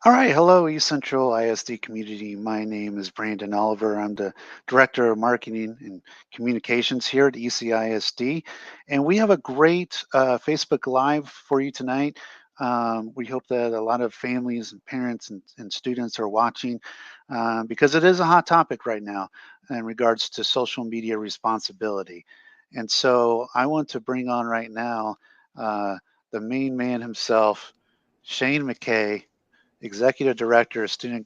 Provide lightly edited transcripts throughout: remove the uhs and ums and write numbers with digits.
All right. Hello, East Central ISD community. My name is Brandon Oliver. I'm the Director of Marketing and Communications here at ECISD. And we have a great Facebook Live for you tonight. We hope that a lot of families and parents and students are watching because it is a hot topic right now in regards to social media responsibility. And so I want to bring on right now uh, the main man himself, Shane McKay, Executive Director of Student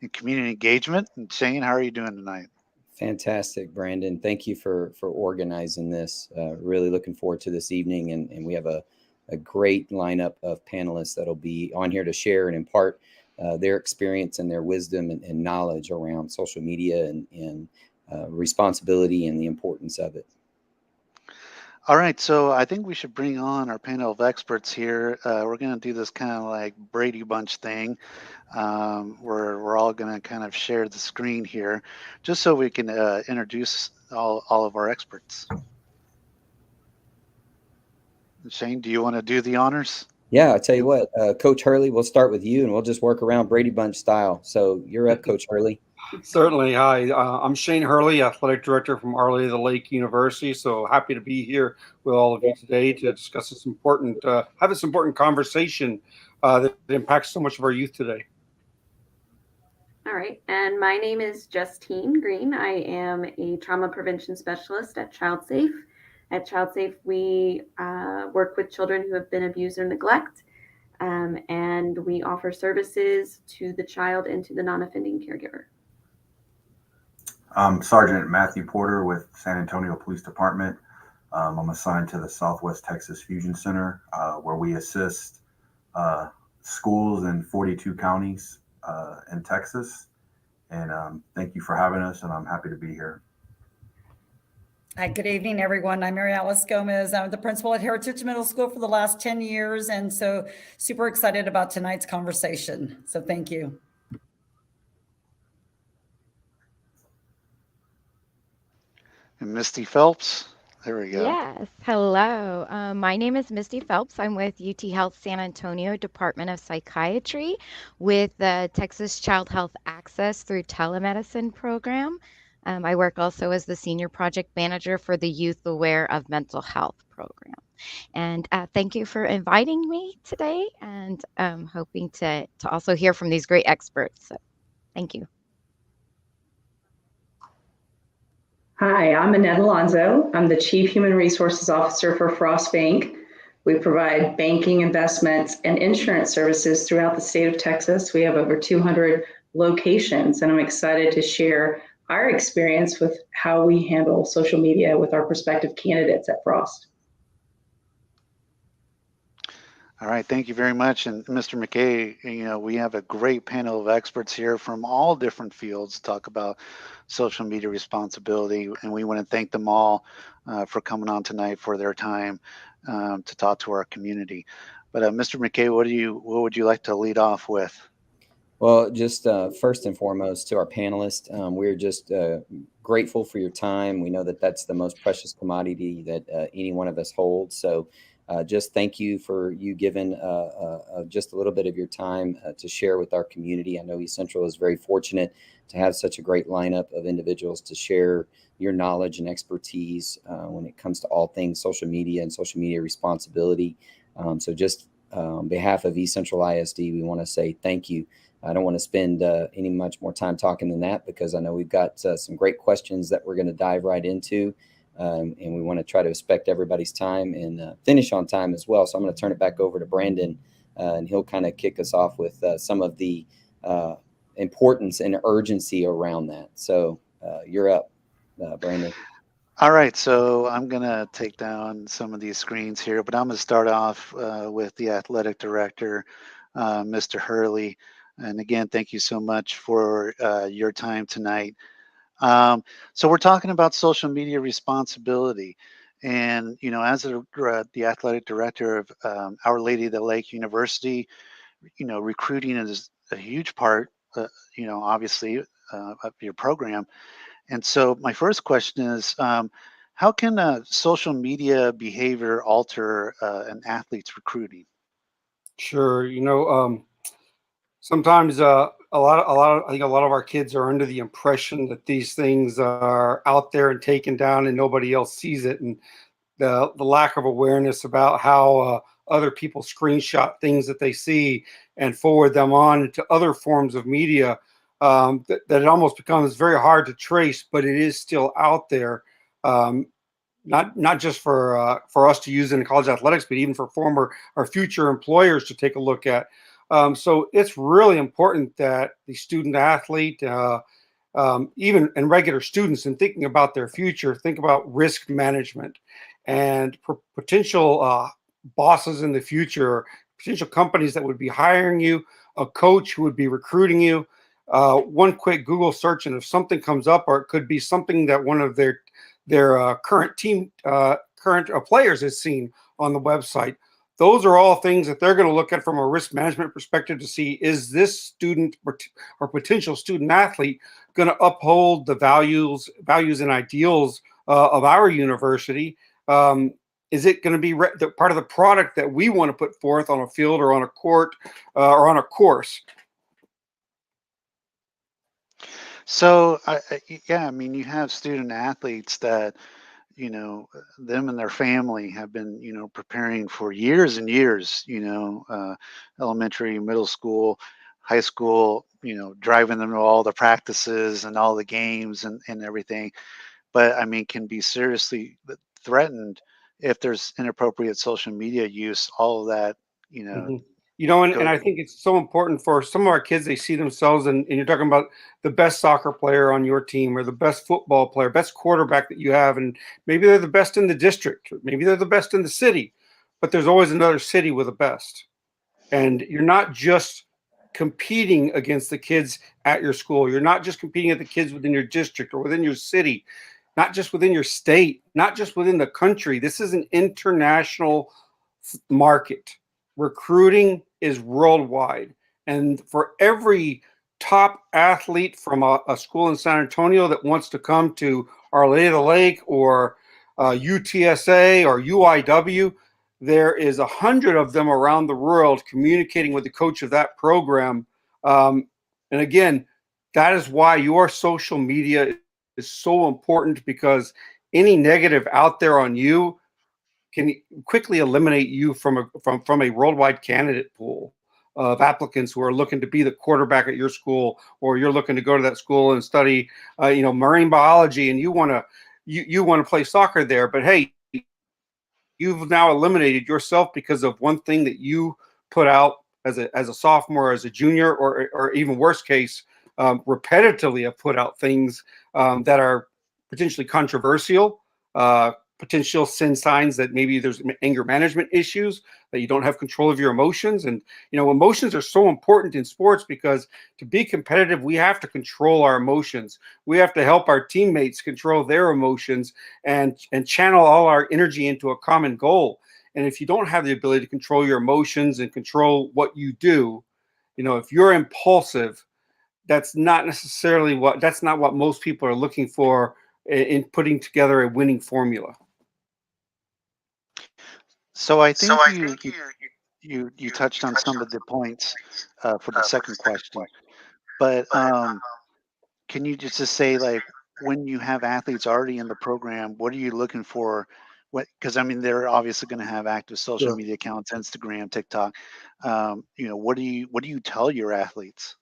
and Community Engagement. And Shane, how are you doing tonight? Fantastic, Brandon. Thank you for organizing this. Really looking forward to this evening, and we have a great lineup of panelists that'll be on here to share and impart their experience and their wisdom and knowledge around social media and responsibility and the importance of it. All right, so I think we should bring on our panel of experts here. We're going to do this kind of like Brady Bunch thing. Where we're all going to kind of share the screen here, just so we can introduce all of our experts. Shane, do you want to do the honors? Yeah, I tell you what, Coach Hurley, we'll start with you, and we'll just work around Brady Bunch style. So you're up, Coach Hurley. Certainly. Hi, I'm Shane Hurley, Athletic Director from Arley the Lake University. So happy to be here with all of you today to discuss have this important conversation that impacts so much of our youth today. All right, and my name is Justine Green. I am a trauma prevention specialist at ChildSafe. At ChildSafe, we work with children who have been abused or neglected, and we offer services to the child and to the non-offending caregiver. I'm Sergeant Matthew Porter with San Antonio Police Department. I'm assigned to the Southwest Texas Fusion Center, where we assist schools in 42 counties in Texas. And thank you for having us, and I'm happy to be here. Hi, good evening, everyone. I'm Mary Alice Gomez. I'm the principal at Heritage Middle School for the last 10 years, and so super excited about tonight's conversation. So thank you. And Misty Phelps. There we go. Yes. Hello. My name is Misty Phelps. I'm with UT Health San Antonio Department of Psychiatry with the Texas Child Health Access through Telemedicine program. I work also as the Senior Project Manager for the Youth Aware of Mental Health program. And thank you for inviting me today, and hoping to also hear from these great experts. So, thank you. Hi, I'm Annette Alonzo. I'm the Chief Human Resources Officer for Frost Bank. We provide banking, investments, and insurance services throughout the state of Texas. We have over 200 locations, and I'm excited to share our experience with how we handle social media with our prospective candidates at Frost. All right, thank you very much. And Mr. McKay, we have a great panel of experts here from all different fields to talk about social media responsibility. And we want to thank them all for coming on tonight for their time to talk to our community. But Mr. McKay, what would you like to lead off with? Well, just first and foremost to our panelists, we're just grateful for your time. We know that that's the most precious commodity that any one of us holds. So just thank you for you giving just a little bit of your time to share with our community. I know East Central is very fortunate to have such a great lineup of individuals to share your knowledge and expertise when it comes to all things social media and social media responsibility. So just on behalf of East Central ISD, we want to say thank you. I don't want to spend any much more time talking than that, because I know we've got some great questions that we're going to dive right into. And we want to try to respect everybody's time and finish on time as well. So I'm going to turn it back over to Brandon, and he'll kind of kick us off with some of the importance and urgency around that. So you're up, Brandon. All right, so I'm going to take down some of these screens here, but I'm going to start off with the athletic director, Mr. Hurley. And again, thank you so much for your time tonight. So we're talking about social media responsibility, and as the athletic director of Our Lady of the Lake University, recruiting is a huge part, obviously, of your program. And so my first question is, how can social media behavior alter an athlete's recruiting? Sure. Sometimes I think a lot of our kids are under the impression that these things are out there and taken down and nobody else sees it, and the lack of awareness about how other people screenshot things that they see and forward them on to other forms of media, that it almost becomes very hard to trace, but it is still out there. Not just for us to use in college athletics, but even for former or future employers to take a look at. So it's really important that the student athlete, even and regular students, in thinking about their future, think about risk management and potential bosses in the future, potential companies that would be hiring you, a coach who would be recruiting you. One quick Google search, and if something comes up, or it could be something that one of their current team current players has seen on the website. Those are all things that they're going to look at from a risk management perspective to see, is this student or potential student athlete going to uphold the values and ideals of our university? Is it going to be part of the product that we want to put forth on a field or on a court or on a course? So, yeah, I mean, you have student athletes that, them and their family have been, preparing for years and years, elementary, middle school, high school, driving them to all the practices and all the games and everything. But I mean, can be seriously threatened if there's inappropriate social media use, all of that, Mhm. And I think it's so important for some of our kids. They see themselves, and you're talking about the best soccer player on your team, or the best football player, best quarterback that you have, and maybe they're the best in the district, or maybe they're the best in the city, but there's always another city with the best. And you're not just competing against the kids at your school. You're not just competing at the kids within your district or within your city, not just within your state, not just within the country. This is an international market. Recruiting is worldwide. And for every top athlete from a school in San Antonio that wants to come to Arleta Lake or UTSA or UIW, there is 100 of them around the world communicating with the coach of that program. And again, that is why your social media is so important, because any negative out there on you can quickly eliminate you from a worldwide candidate pool of applicants who are looking to be the quarterback at your school, or you're looking to go to that school and study, marine biology, and you want to play soccer there. But hey, you've now eliminated yourself because of one thing that you put out as a sophomore, as a junior, or even worse case, repetitively have put out things that are potentially controversial, potential sin signs that maybe there's anger management issues, that you don't have control of your emotions. And, emotions are so important in sports, because to be competitive, we have to control our emotions. We have to help our teammates control their emotions and channel all our energy into a common goal. And if you don't have the ability to control your emotions and control what you do, if you're impulsive, that's not what most people are looking for in putting together a winning formula. So I think you touched on some of the points for the second question, but can you just say, like, when you have athletes already in the program, what are you looking for? Because I mean, they're obviously going to have active social media accounts, Instagram, TikTok. What do you tell your athletes?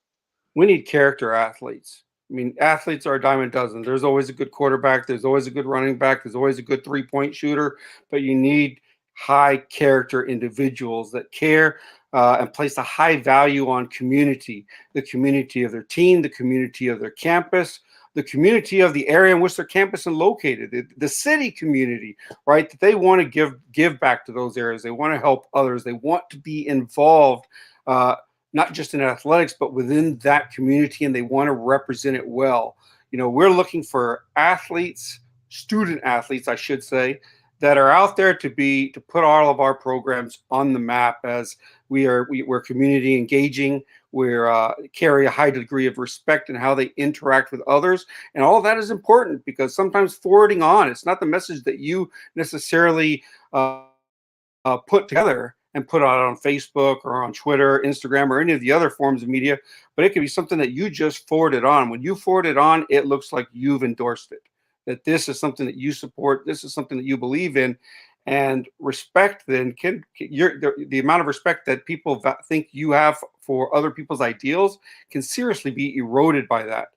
We need character athletes. I mean, athletes are a dime a dozen. There's always a good quarterback. There's always a good running back. There's always a good 3-point shooter. But you need high character individuals that care and place a high value on community, the community of their team, the community of their campus, the community of the area in which their campus is located, the city community, right? That they want to give back to those areas. They want to help others. They want to be involved, not just in athletics, but within that community, and they want to represent it well. We're looking for athletes, student athletes, I should say, that are out there to put all of our programs on the map, as we're community engaging. We're carry a high degree of respect in how they interact with others, and all of that is important, because sometimes forwarding on, it's not the message that you necessarily put together and put it out on Facebook or on Twitter, Instagram, or any of the other forms of media, but it could be something that you just forwarded on. When you forward it on, it looks like you've endorsed it, that this is something that you support, this is something that you believe in. And respect then the amount of respect that people think you have for other people's ideals can seriously be eroded by that.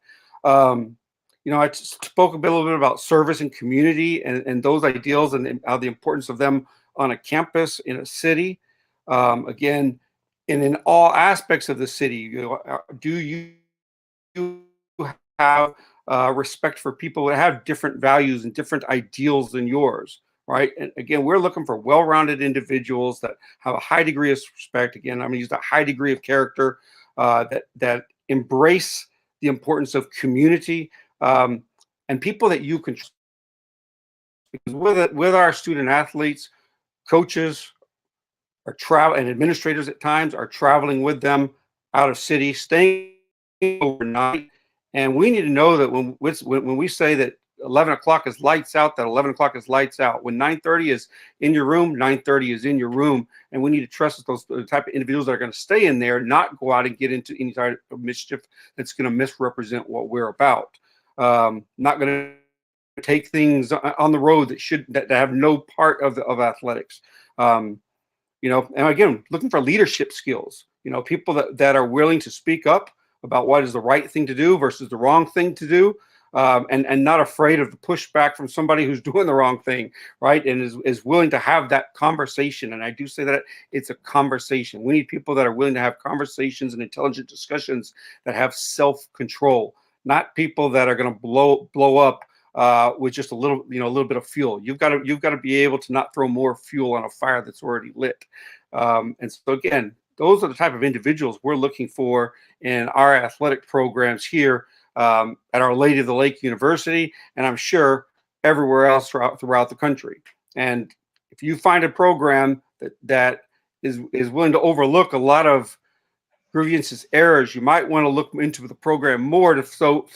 I spoke a little bit about service and community and those ideals and how the importance of them on a campus in a city. Again, and in all aspects of the city, do you have respect for people that have different values and different ideals than yours? Right. And again, we're looking for well-rounded individuals that have a high degree of respect. Again, I'm going to use that high degree of character, that embrace the importance of community, and people that you can trust. Because with our student athletes, coaches are travel and administrators at times are traveling with them out of city, staying overnight. And we need to know that when we say that 11 o'clock is lights out, that 11 o'clock is lights out. When 9:30 is in your room, 9:30 is in your room. And we need to trust those the type of individuals that are going to stay in there, not go out and get into any type of mischief that's going to misrepresent what we're about. Not going to take things on the road that have no part of athletics. And again, looking for leadership skills, people that are willing to speak up about what is the right thing to do versus the wrong thing to do. And not afraid of the pushback from somebody who's doing the wrong thing, right? And is willing to have that conversation. And I do say that it's a conversation. We need people that are willing to have conversations and intelligent discussions that have self-control, not people that are going to blow up with just a little bit of fuel. You've got to be able to not throw more fuel on a fire that's already lit. And so again, those are the type of individuals we're looking for in our athletic programs here at Our Lady of the Lake University, and I'm sure everywhere else throughout the country. And if you find a program that is willing to overlook a lot of grievances, errors, you might want to look into the program more to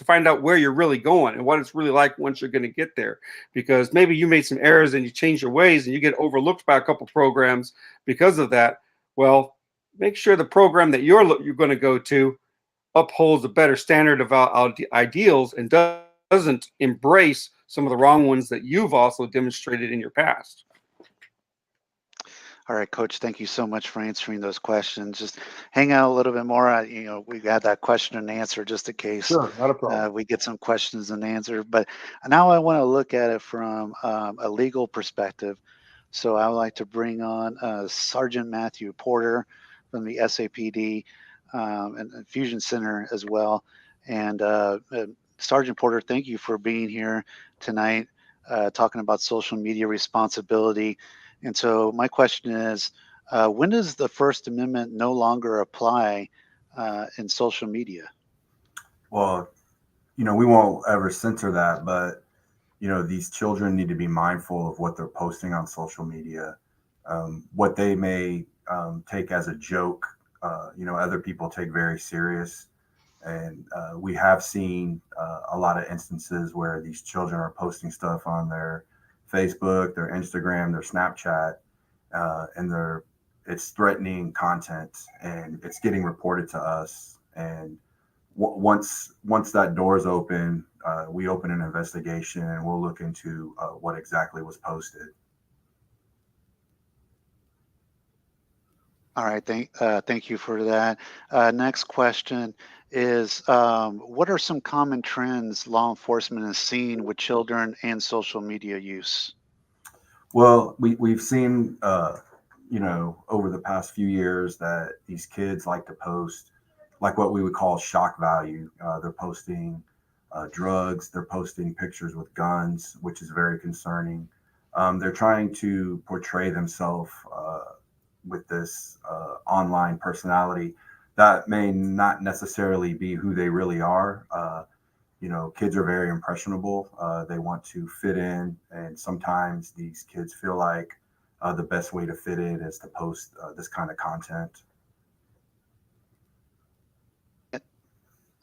find out where you're really going and what it's really like once you're going to get there. Because maybe you made some errors and you change your ways and you get overlooked by a couple programs because of that. Well, make sure the program that you're going to go to upholds a better standard of ideals and doesn't embrace some of the wrong ones that you've also demonstrated in your past. All right, Coach, thank you so much for answering those questions. Just hang out a little bit more. We've got that question and answer just in case Sure, not a problem. we get some questions and answers. But now I want to look at it from a legal perspective. So I would like to bring on Sergeant Matthew Porter from the SAPD and Fusion Center as well. And Sergeant Porter, thank you for being here tonight, talking about social media responsibility. And so my question is, when does the First Amendment no longer apply in social media? Well, we won't ever censor that, but these children need to be mindful of what they're posting on social media, what they may take as a joke. Other people take very serious. And we have seen a lot of instances where these children are posting stuff on their Facebook, their Instagram, their Snapchat, and it's threatening content, and it's getting reported to us. And once that door is open, we open an investigation and we'll look into what exactly was posted. All right, thank you for that. Next question is, what are some common trends law enforcement has seen with children and social media use? Well, we've seen, over the past few years that these kids like to post like what we would call shock value. They're posting drugs, they're posting pictures with guns, which is very concerning. They're trying to portray themselves with this online personality that may not necessarily be who they really are. Kids are very impressionable. They want to fit in, and sometimes these kids feel like the best way to fit in is to post this kind of content.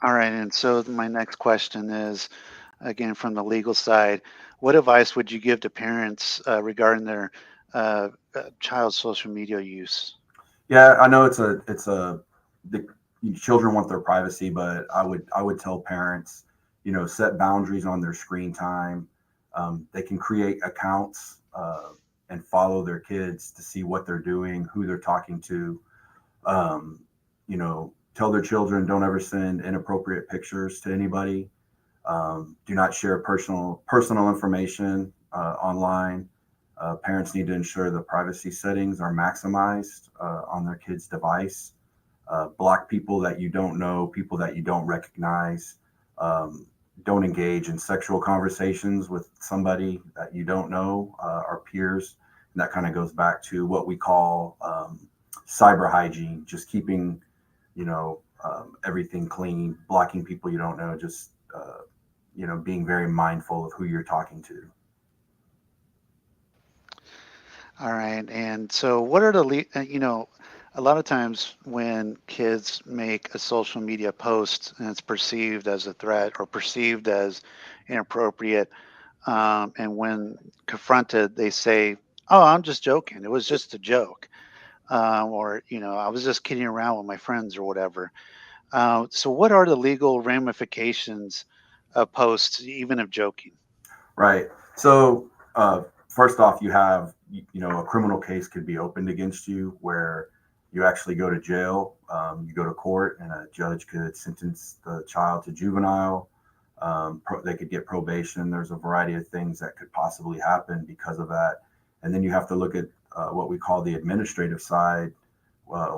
All right, and so my next question is, again, from the legal side, what advice would you give to parents regarding their child social media use? Yeah, I know the children want their privacy, but I would tell parents, set boundaries on their screen time. They can create accounts and follow their kids to see what they're doing, who they're talking to. Tell their children, don't ever send inappropriate pictures to anybody. Do not share personal information online. Parents need to ensure the privacy settings are maximized on their kid's device. Block people that you don't know, people that you don't recognize. Don't engage in sexual conversations with somebody that you don't know or peers. And that kind of goes back to what we call cyber hygiene, just keeping, everything clean, blocking people you don't know, just, being very mindful of who you're talking to. All right. And so what are the, a lot of times when kids make a social media post and it's perceived as a threat or perceived as inappropriate, and when confronted, they say, "Oh, I'm just joking. It was just a joke," or "I was just kidding around with my friends" or whatever. So, what are the legal ramifications of posts, even of joking? Right. So, first off, you have, a criminal case could be opened against you where you actually go to jail. You go to court, and a judge could sentence the child to juvenile. They could get probation. There's a variety of things that could possibly happen because of that. And then you have to look at what we call the administrative side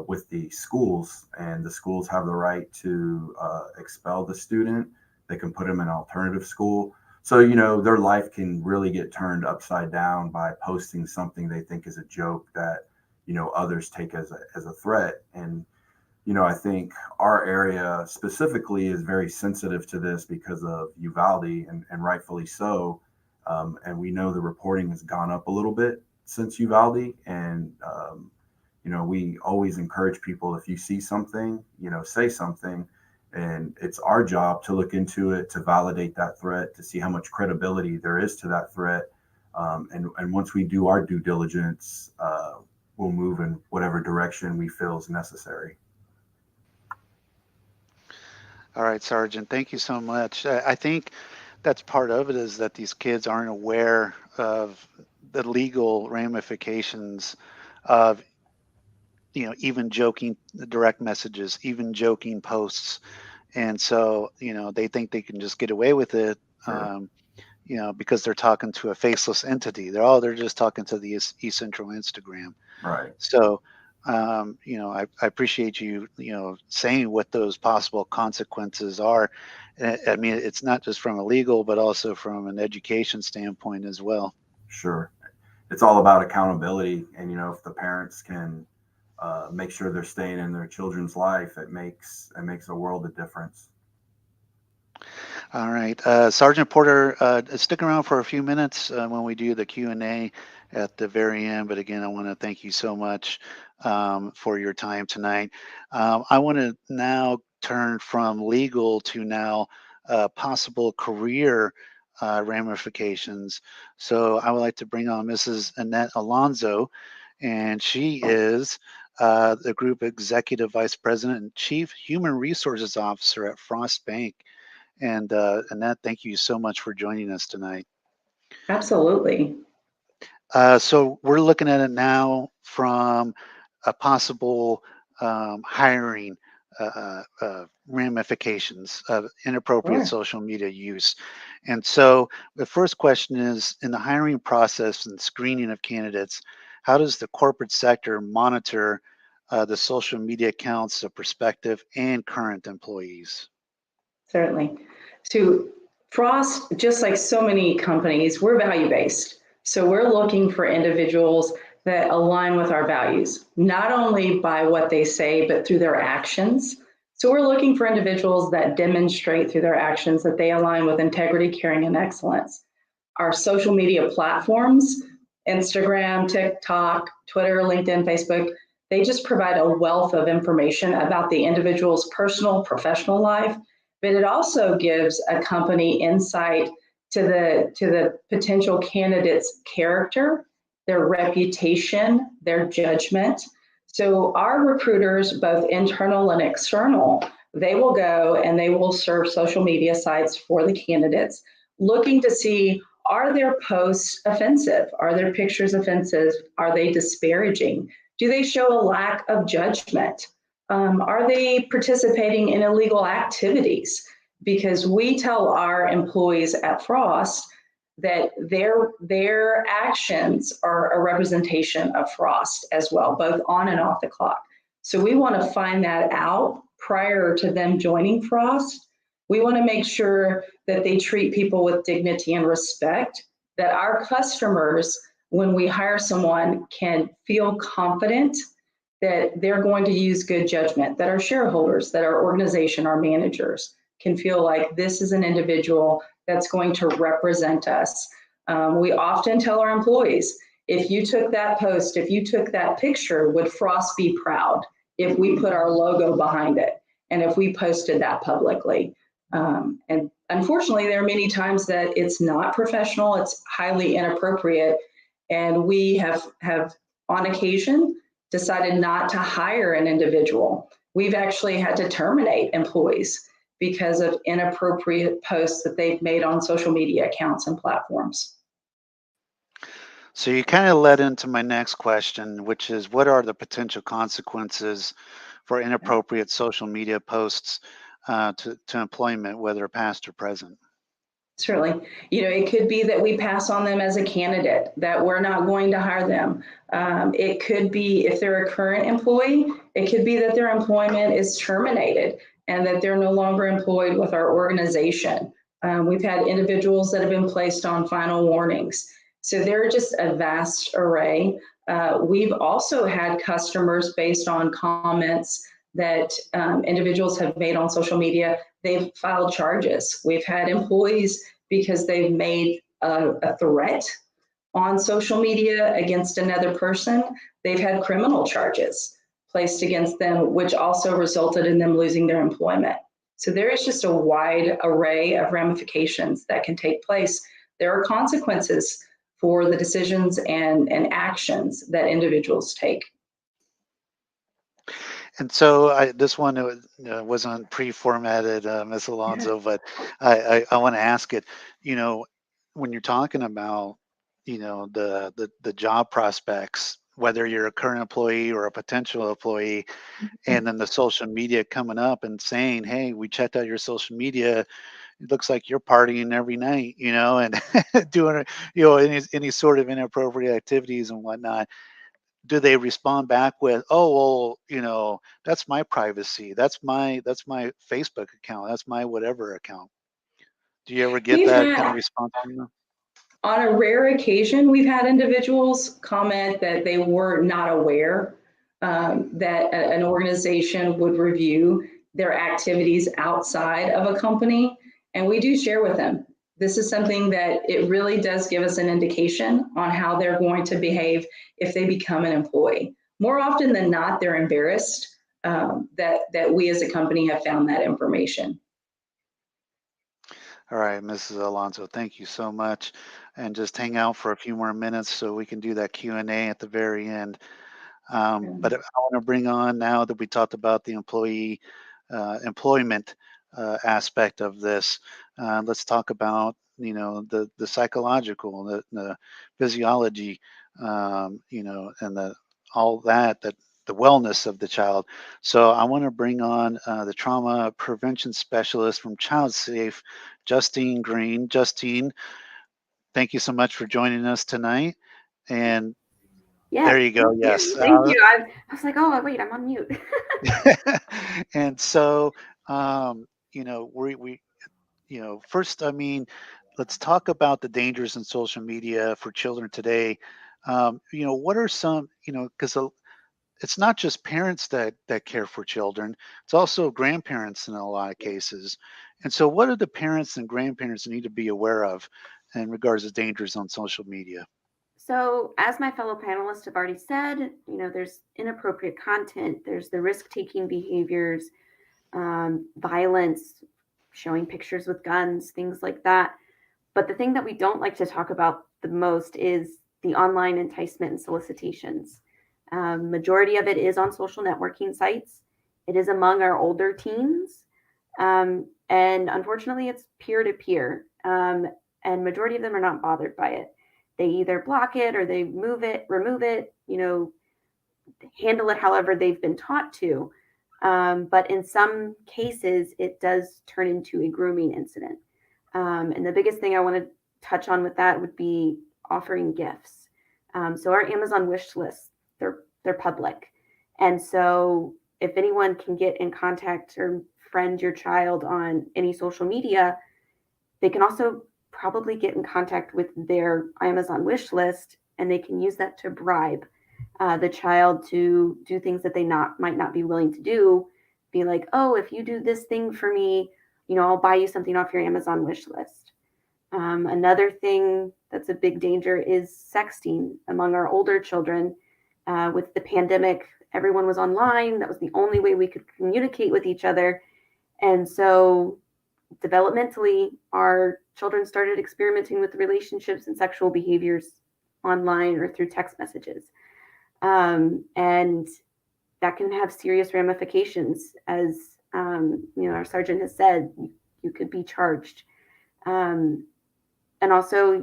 with the schools, and the schools have the right to expel the student. They can put them in an alternative school. So, their life can really get turned upside down by posting something they think is a joke that, others take as a threat. And, I think our area specifically is very sensitive to this because of Uvalde, and rightfully so. And we know the reporting has gone up a little bit since Uvalde. And, we always encourage people, if you see something, say something. And it's our job to look into it, to validate that threat, to see how much credibility there is to that threat. And once we do our due diligence, we'll move in whatever direction we feel is necessary. All right, Sergeant, thank you so much. I think that's part of it, is that these kids aren't aware of the legal ramifications of, even joking direct messages, even joking posts. And so, they think they can just get away with it, Sure. because they're talking to a faceless entity. They're just talking to the East Central Instagram. Right. So, I appreciate you, saying what those possible consequences are. I mean, it's not just from a legal, but also from an education standpoint as well. Sure. It's all about accountability. And, if the parents can make sure they're staying in their children's life, it makes a world of difference. All right, Sergeant Porter, stick around for a few minutes when we do the Q&A at the very end. But again, I want to thank you so much for your time tonight. I want to now turn from legal to now possible career ramifications. So I would like to bring on Mrs. Annette Alonzo, and she is the Group Executive Vice President and Chief Human Resources Officer at Frost Bank. And Annette, thank you so much for joining us tonight. Absolutely. So we're looking at it now from a possible hiring ramifications of inappropriate Sure. social media use. And so the first question is, in the hiring process and screening of candidates, how does the corporate sector monitor the social media accounts of prospective and current employees? Certainly. So Frost, just like so many companies, we're value-based. So we're looking for individuals that align with our values, not only by what they say, but through their actions. So we're looking for individuals that demonstrate through their actions that they align with integrity, caring, and excellence. Our social media platforms, Instagram, TikTok, Twitter, LinkedIn, Facebook, they just provide a wealth of information about the individual's personal, professional life, but it also gives a company insight to the potential candidate's character their reputation, their judgment. So our recruiters, both internal and external, they will go and they will surf social media sites for the candidates, looking to see, are their posts offensive? Are their pictures offensive? Are they disparaging? Do they show a lack of judgment? Are they participating in illegal activities? Because we tell our employees at Frost that their actions are a representation of Frost as well, both on and off the clock. So we want to find that out prior to them joining Frost. We want to make sure that they treat people with dignity and respect, that our customers, when we hire someone, can feel confident that they're going to use good judgment, that our shareholders, that our organization, our managers can feel like this is an individual that's going to represent us. We often tell our employees, if you took that post, if you took that picture, would Frost be proud if we put our logo behind it and if we posted that publicly? And unfortunately, there are many times that it's not professional, it's highly inappropriate. And we have on occasion decided not to hire an individual. We've actually had to terminate employees because of inappropriate posts that they've made on social media accounts and platforms. So you kind of led into my next question, which is what are the potential consequences for inappropriate social media posts to employment, whether past or present? Certainly. It could be that we pass on them as a candidate, that we're not going to hire them. It could be, if they're a current employee, it could be that their employment is terminated and that they're no longer employed with our organization. We've had individuals that have been placed on final warnings. So there are just a vast array. We've also had customers, based on comments that individuals have made on social media, they've filed charges. We've had employees, because they've made a threat on social media against another person, they've had criminal charges placed against them, which also resulted in them losing their employment. So there is just a wide array of ramifications that can take place. There are consequences for the decisions and actions that individuals take. And so this one wasn't pre-formatted, Ms. Alonso, but I want to ask it, when you're talking about, the job prospects, whether you're a current employee or a potential employee, and then the social media coming up and saying, hey, we checked out your social media. It looks like you're partying every night, and doing, any sort of inappropriate activities and whatnot. Do they respond back with, oh, well, that's my privacy, that's my Facebook account, that's my whatever account? Do you ever get that kind of response from them? On a rare occasion, we've had individuals comment that they were not aware that an organization would review their activities outside of a company, and we do share with them. This is something that it really does give us an indication on how they're going to behave if they become an employee. More often than not, they're embarrassed that we as a company have found that information. All right, Mrs. Alonso, thank you so much. And just hang out for a few more minutes so we can do that Q&A at the very end. But I want to bring on, now that we talked about the employment aspect of this, let's talk about the psychological, the physiology, and all that the wellness of the child. So I want to bring on the trauma prevention specialist from ChildSafe, Justine Green. Justine, thank you so much for joining us tonight. And yes, there you go. Yes. Thank you. I was like, oh, wait, I'm on mute. And so, first, let's talk about the dangers in social media for children today. What are some, because it's not just parents that care for children, it's also grandparents in a lot of cases. And so what do the parents and grandparents need to be aware of in regards to dangers on social media? So, as my fellow panelists have already said, there's inappropriate content, there's the risk-taking behaviors, violence, showing pictures with guns, things like that. But the thing that we don't like to talk about the most is the online enticement and solicitations. Majority of it is on social networking sites. It is among our older teens. And unfortunately, it's peer-to-peer. And majority of them are not bothered by it. They either block it or they remove it, handle it however they've been taught to. But in some cases, it does turn into a grooming incident. And the biggest thing I want to touch on with that would be offering gifts. So our Amazon wish lists, they're public. And so if anyone can get in contact or friend your child on any social media, they can also probably get in contact with their Amazon wish list, and they can use that to bribe the child to do things that they might not be willing to do. Be like, oh, if you do this thing for me, I'll buy you something off your Amazon wish list. Another thing that's a big danger is sexting among our older children. With the pandemic, everyone was online. That was the only way we could communicate with each other. And so developmentally, our children started experimenting with relationships and sexual behaviors online or through text messages. And that can have serious ramifications. As our sergeant has said, you could be charged. And also,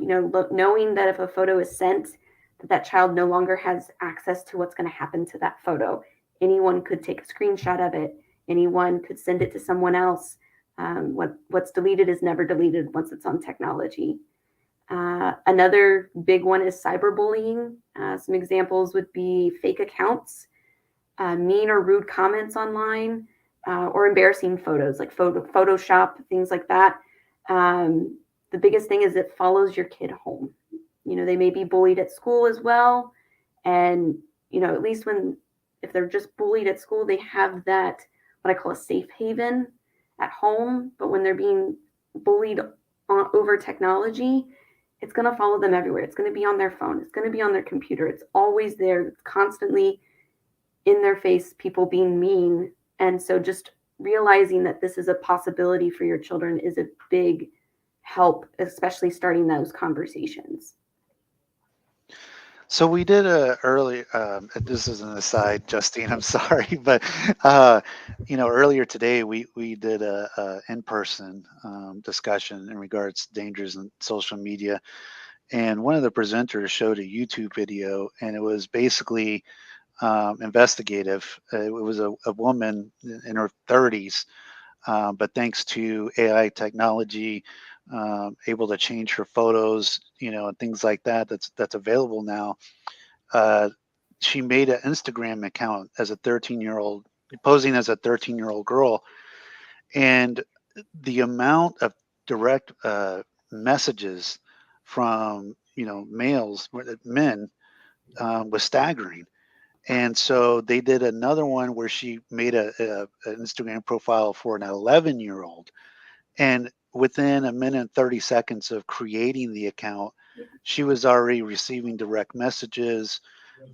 knowing that if a photo is sent, that child no longer has access to what's going to happen to that photo. Anyone could take a screenshot of it. Anyone could send it to someone else. What's deleted is never deleted once it's on technology. Another big one is cyberbullying. Some examples would be fake accounts, mean or rude comments online, or embarrassing photos like Photoshop, things like that. The biggest thing is it follows your kid home. They may be bullied at school as well. And, at least if they're just bullied at school, they have that, what I call a safe haven at home. But when they're being bullied over technology, it's going to follow them everywhere. It's going to be on their phone. It's going to be on their computer. It's always there. It's constantly in their face, people being mean. And so just realizing that this is a possibility for your children is a big help, especially starting those conversations. So we did this is an aside, Justine, I'm sorry, but earlier today we did a in-person discussion in regards to dangers in social media, and one of the presenters showed a YouTube video, and it was basically investigative. It was a woman in her 30s, but thanks to AI technology, able to change her photos, and things like that. That's available now. She made an Instagram account as a 13-year-old, posing as a 13-year-old girl, and the amount of direct messages from men was staggering. And so they did another one where she made an Instagram profile for an 11-year-old, and within a minute and 30 seconds of creating the account, she was already receiving direct messages,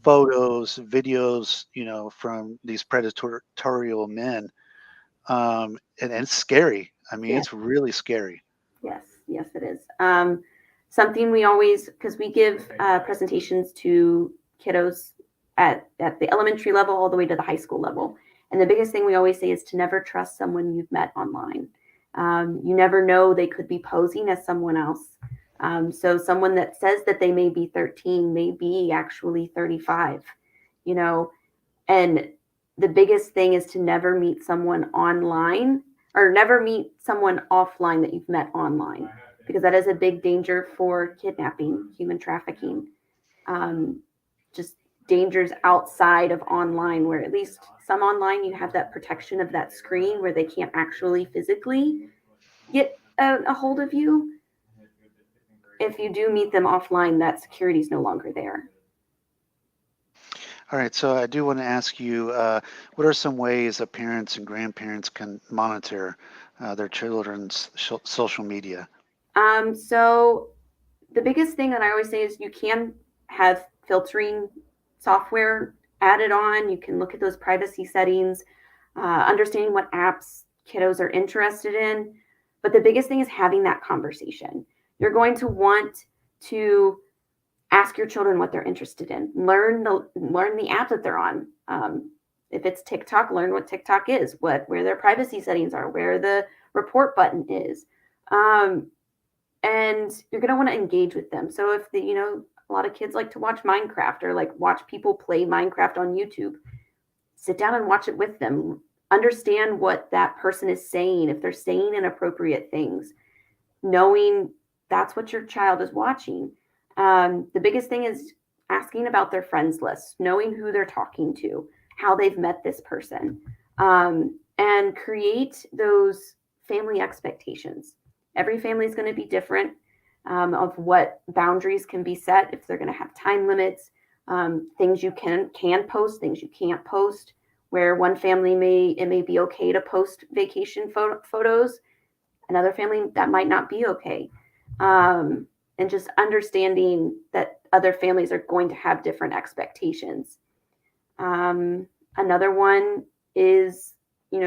photos, videos, from these predatorial men. And it's scary. I mean, It's really scary. Yes, it is. Something we always, because we give presentations to kiddos at the elementary level all the way to the high school level. And the biggest thing we always say is to never trust someone you've met online. You never know, they could be posing as someone else. So someone that says that they may be 13 may be actually 35, and the biggest thing is to never meet someone online or never meet someone offline that you've met online, because that is a big danger for kidnapping, human trafficking, just dangers outside of online, where at least some online you have that protection of that screen where they can't actually physically get a hold of you. If you do meet them offline, that security is no longer there. All right, so I do want to ask you, what are some ways that parents and grandparents can monitor their children's social media? So the biggest thing that I always say is you can have filtering software added on. You can look at those privacy settings, understanding what apps kiddos are interested in. But the biggest thing is having that conversation. You're going to want to ask your children what they're interested in. Learn the app that they're on. If it's TikTok, learn what TikTok is, where their privacy settings are, where the report button is. And you're going to want to engage with them. So if a lot of kids like to watch Minecraft or like watch people play Minecraft on YouTube, sit down and watch it with them. Understand what that person is saying, if they're saying inappropriate things, knowing that's what your child is watching. The biggest thing is asking about their friends list, knowing who they're talking to, how they've met this person, and create those family expectations. Every family is going to be different of what boundaries can be set, if they're going to have time limits, things you can post, things you can't post, where one family it may be okay to post vacation photos, another family that might not be okay. And just understanding that other families are going to have different expectations. Another one is,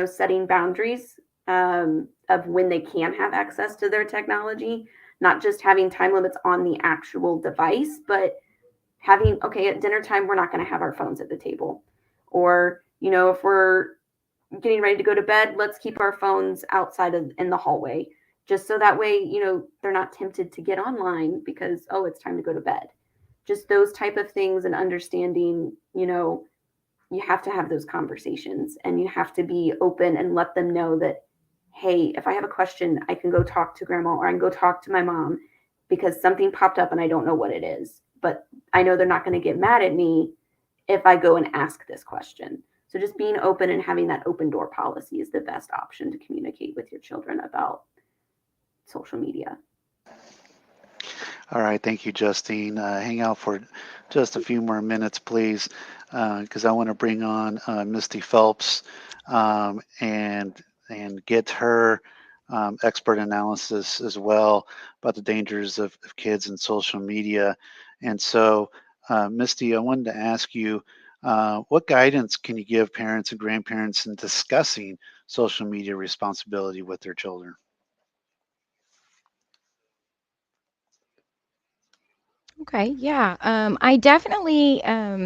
setting boundaries of when they can have access to their technology, not just having time limits on the actual device, but having, okay, at dinner time, we're not going to have our phones at the table. Or, if we're getting ready to go to bed, let's keep our phones outside in the hallway, just so that way, they're not tempted to get online because, oh, it's time to go to bed. Just those type of things, and understanding, you have to have those conversations, and you have to be open and let them know that, hey, if I have a question, I can go talk to grandma, or I can go talk to my mom because something popped up and I don't know what it is. But I know they're not going to get mad at me if I go and ask this question. So just being open and having that open door policy is the best option to communicate with your children about social media. All right, thank you, Justine. Hang out for just a few more minutes, please, because I want to bring on Misty Phelps and get her expert analysis as well about the dangers of kids and social media. And so, Misty, I wanted to ask you, what guidance can you give parents and grandparents in discussing social media responsibility with their children? Okay, yeah. I definitely,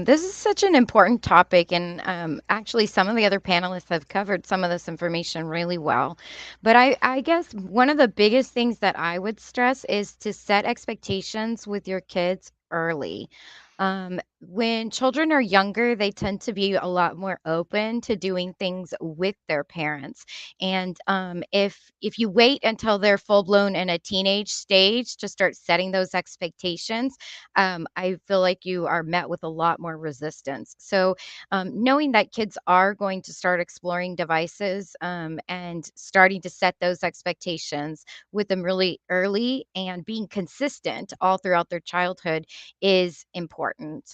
this is such an important topic, and actually, some of the other panelists have covered some of this information really well. But I guess one of the biggest things that I would stress is to set expectations with your kids early. When children are younger, they tend to be a lot more open to doing things with their parents. And if you wait until they're full blown in a teenage stage to start setting those expectations, I feel like you are met with a lot more resistance. So, knowing that kids are going to start exploring devices and starting to set those expectations with them really early and being consistent all throughout their childhood is important.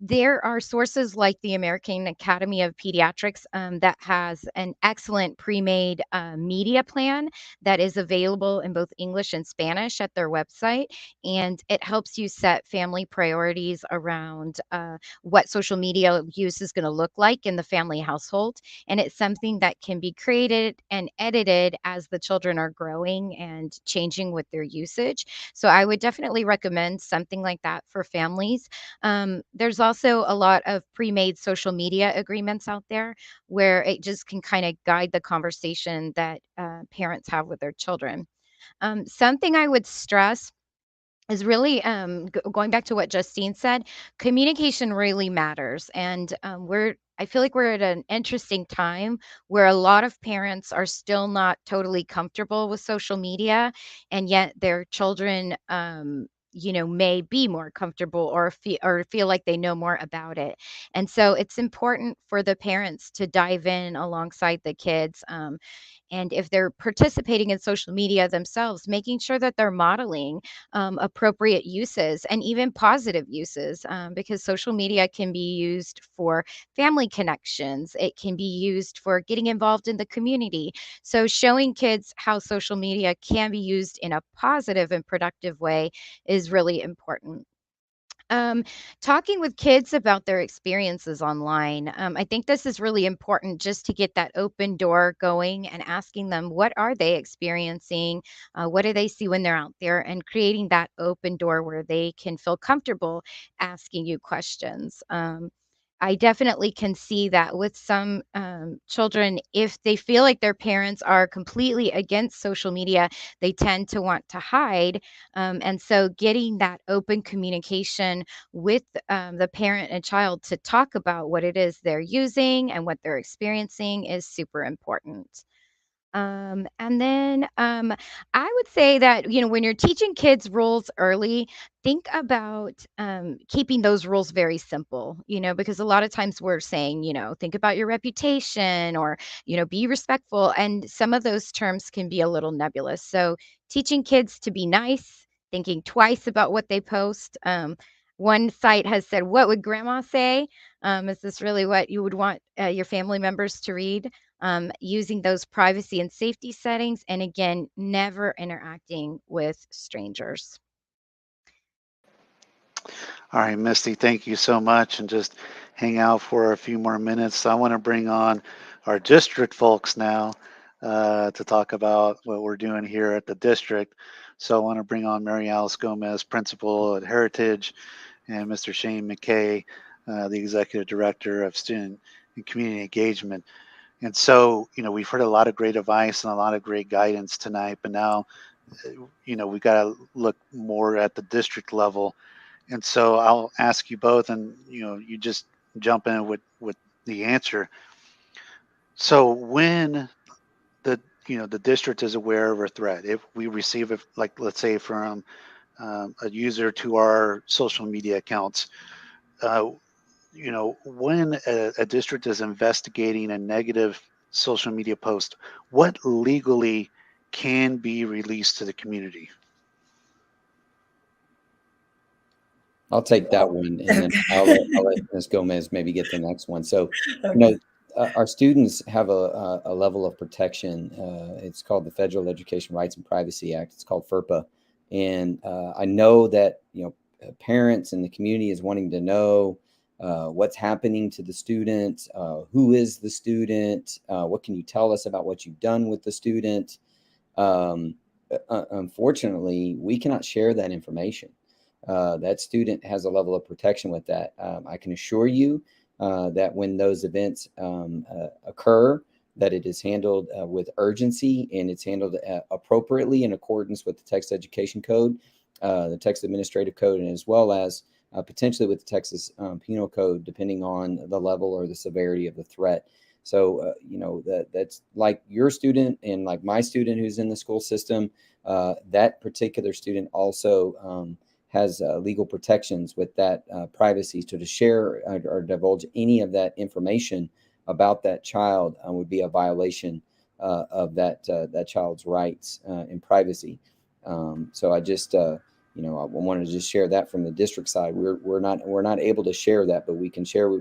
There are sources like the American Academy of Pediatrics that has an excellent pre-made media plan that is available in both English and Spanish at their website, and it helps you set family priorities around what social media use is going to look like in the family household. And it's something that can be created and edited as the children are growing and changing with their usage. So I would definitely recommend something like that for families. There's also a lot of pre-made social media agreements out there where it just can kind of guide the conversation that parents have with their children. Something I would stress is really going back to what Justine said, communication really matters. And I feel like we're at an interesting time where a lot of parents are still not totally comfortable with social media, and yet their children, may be more comfortable or feel like they know more about it. And so it's important for the parents to dive in alongside the kids. And if they're participating in social media themselves, making sure that they're modeling appropriate uses and even positive uses, because social media can be used for family connections. It can be used for getting involved in the community. So, showing kids how social media can be used in a positive and productive way is really important. Talking with kids about their experiences online. I think this is really important just to get that open door going and asking them what are they experiencing, what do they see when they're out there, and creating that open door where they can feel comfortable asking you questions. I definitely can see that with some children, if they feel like their parents are completely against social media, they tend to want to hide. And so, getting that open communication with the parent and child to talk about what it is they're using and what they're experiencing is super important. And then I would say that, when you're teaching kids rules early, think about keeping those rules very simple, because a lot of times we're saying, think about your reputation or, be respectful. And some of those terms can be a little nebulous. So teaching kids to be nice, thinking twice about what they post. One site has said, "What would grandma say?" Is this really what you would want your family members to read? Using those privacy and safety settings, and again, never interacting with strangers. All right, Misty, thank you so much. And just hang out for a few more minutes. I want to bring on our district folks now to talk about what we're doing here at the district. So I want to bring on Mary Alice Gomez, principal at Heritage, and Mr. Shane McKay, the executive director of student and community engagement. And so, we've heard a lot of great advice and a lot of great guidance tonight, but now, we've got to look more at the district level. And so I'll ask you both, and, you just jump in with the answer. So when the district is aware of a threat, if we receive it, like, let's say from a user to our social media accounts, when a district is investigating a negative social media post, what legally can be released to the community? I'll take that one, and then I'll let Ms. Gomez maybe get the next one. So, our students have a level of protection. It's called the Federal Education Rights and Privacy Act. It's called FERPA, and I know that parents and the community is wanting to know what's happening to the student, who is the student, what can you tell us about what you've done with the student. Unfortunately, we cannot share that information. That student has a level of protection with that. I can assure you that when those events occur, that it is handled with urgency, and it's handled appropriately in accordance with the Texas Education Code, the Texas Administrative Code, and as well as potentially with the Texas Penal Code, depending on the level or the severity of the threat. So, that's like your student and like my student who's in the school system. That particular student also has legal protections with that privacy. So to share or divulge any of that information about that child would be a violation of that child's rights and privacy. So I just, I wanted to just share that from the district side. We're not able to share that, but we can share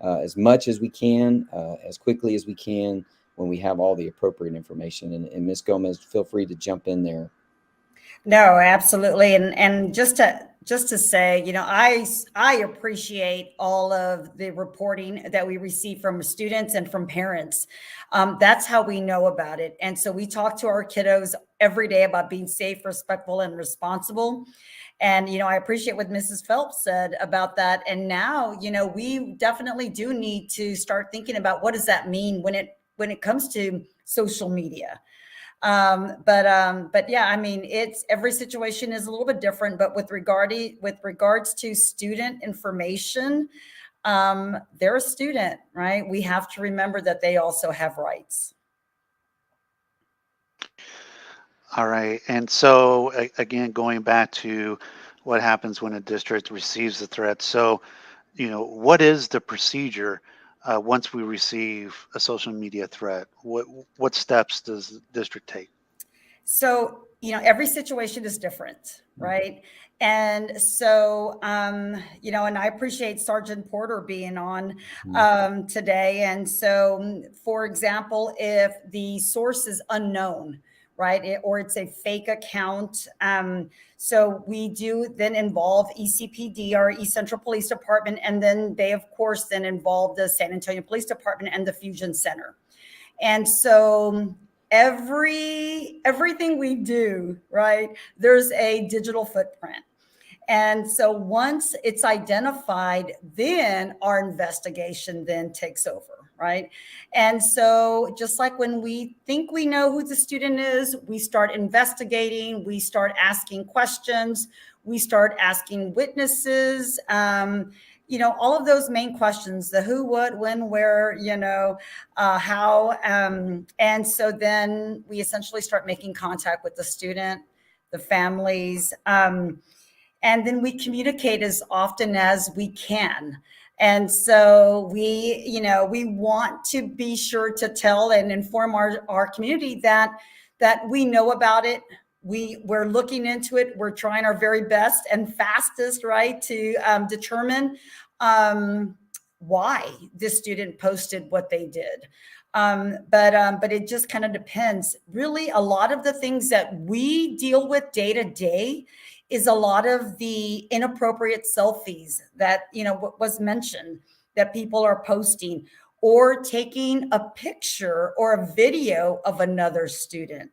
as much as we can, as quickly as we can, when we have all the appropriate information. And Ms. Gomez, feel free to jump in there. No, absolutely. And just to say, I appreciate all of the reporting that we receive from students and from parents. That's how we know about it. And so we talk to our kiddos every day about being safe, respectful, and responsible. And, I appreciate what Mrs. Phelps said about that. And now, we definitely do need to start thinking about what does that mean when it comes to social media. But yeah, I mean, it's every situation is a little bit different, but with regards to student information, they're a student, right? We have to remember that they also have rights. All right. And so again, going back to what happens when a district receives a threat. So, what is the procedure once we receive a social media threat? What steps does the district take? So, every situation is different, right? And so, and I appreciate Sergeant Porter being on today. And so, for example, if the source is unknown, right? Or it's a fake account. So we do then involve ECPD, our East Central Police Department, and then they, of course, then involve the San Antonio Police Department and the Fusion Center. And so everything we do, right, there's a digital footprint. And so once it's identified, then our investigation then takes over, right? And so just like when we think we know who the student is, we start investigating, we start asking questions, we start asking witnesses, all of those main questions, the who, what, when, where, how. And so then we essentially start making contact with the student, the families, and then we communicate as often as we can. And so we want to be sure to tell and inform our community that we know about it. We're looking into it. We're trying our very best and fastest, right, to determine why this student posted what they did. But it just kind of depends. Really, a lot of the things that we deal with day to day is a lot of the inappropriate selfies that, what was mentioned, that people are posting, or taking a picture or a video of another student.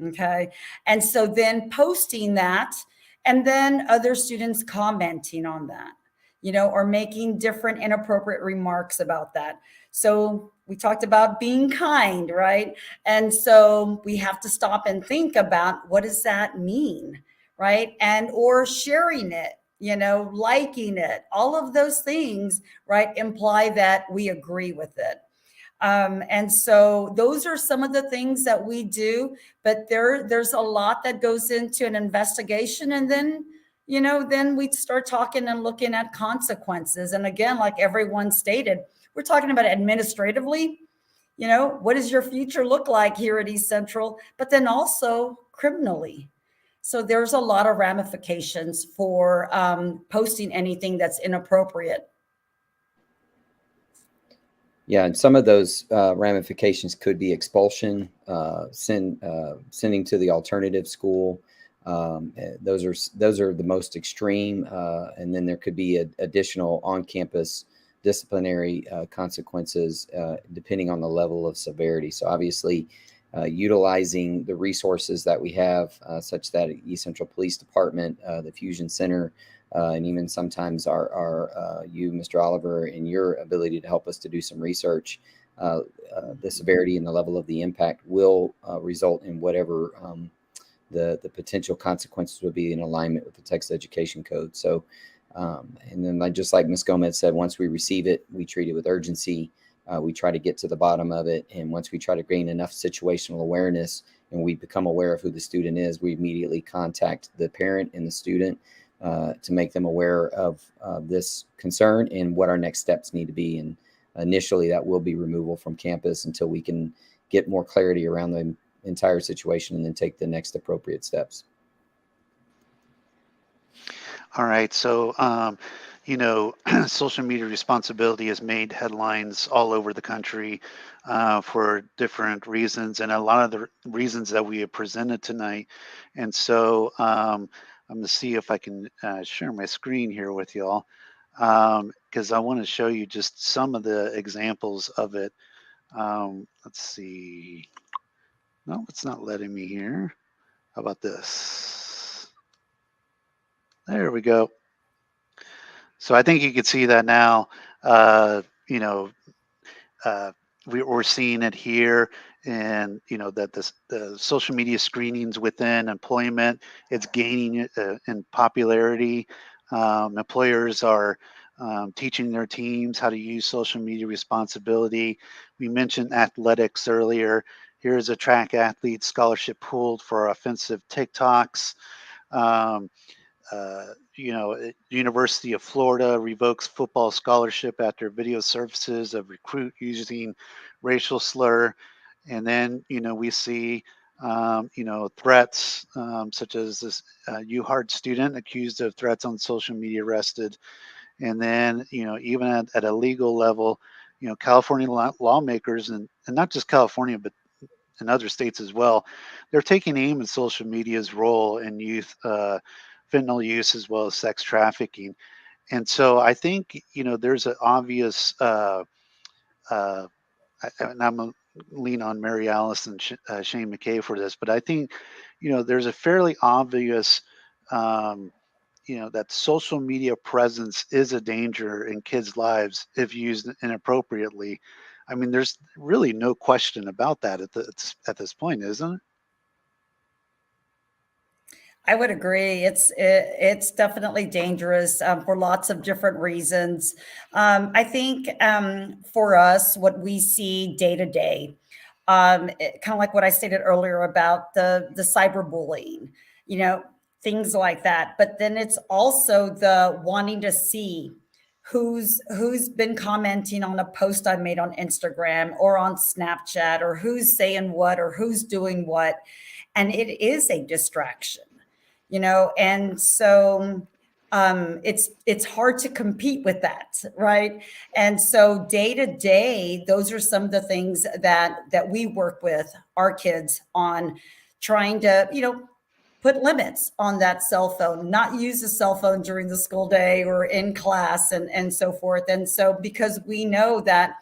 Okay. And so then posting that, and then other students commenting on that, or making different inappropriate remarks about that. So we talked about being kind, right? And so we have to stop and think about, what does that mean? Right? And or sharing it, liking it, all of those things, right, imply that we agree with it. And so those are some of the things that we do, but there's a lot that goes into an investigation. And then, then we start talking and looking at consequences. And again, like everyone stated, we're talking about administratively, what does your future look like here at East Central, but then also criminally. So there's a lot of ramifications for posting anything that's inappropriate. Yeah, and some of those ramifications could be expulsion, sending to the alternative school. Those are the most extreme, and then there could be additional on-campus disciplinary consequences depending on the level of severity. So obviously, utilizing the resources that we have, such that East Central Police Department, the Fusion Center, and even sometimes you, Mr. Oliver, and your ability to help us to do some research, the severity and the level of the impact will result in whatever the potential consequences would be in alignment with the Texas Education Code. So, and then just like Ms. Gomez said, once we receive it, we treat it with urgency. We try to get to the bottom of it. And once we try to gain enough situational awareness and we become aware of who the student is, we immediately contact the parent and the student to make them aware of this concern and what our next steps need to be. And initially, that will be removal from campus until we can get more clarity around the entire situation and then take the next appropriate steps. All right. So, social media responsibility has made headlines all over the country for different reasons, and a lot of the reasons that we have presented tonight. And so I'm going to see if I can share my screen here with y'all, because I want to show you just some of the examples of it. Let's see. No, it's not letting me here. How about this? There we go. So I think you can see that now. We're seeing it here, and that the social media screenings within employment, it's gaining in popularity. Employers are teaching their teams how to use social media responsibility. We mentioned athletics earlier. Here's a track athlete scholarship pooled for offensive TikToks. University of Florida revokes football scholarship after video surfaces of recruit using racial slur. And then, we see, threats such as this UHARD student accused of threats on social media arrested. And then, even at a legal level, California lawmakers, and not just California, but in other states as well, they're taking aim at social media's role in youth fentanyl use as well as sex trafficking. And so I think, there's an obvious, uh, and I'm going to lean on Mary Alice and Shane McKay for this, but I think, there's a fairly obvious, um, that social media presence is a danger in kids' lives if used inappropriately. I mean, there's really no question about that at this point, isn't it? I would agree. It's definitely dangerous for lots of different reasons. I think for us, what we see day to day, kind of like what I stated earlier about the cyberbullying, things like that. But then it's also the wanting to see who's been commenting on a post I made on Instagram or on Snapchat, or who's saying what or who's doing what, and it is a distraction. And so it's hard to compete with that, right? And so day to day, those are some of the things that we work with our kids on, trying to put limits on that cell phone, not use a cell phone during the school day or in class, and so forth. And so because we know that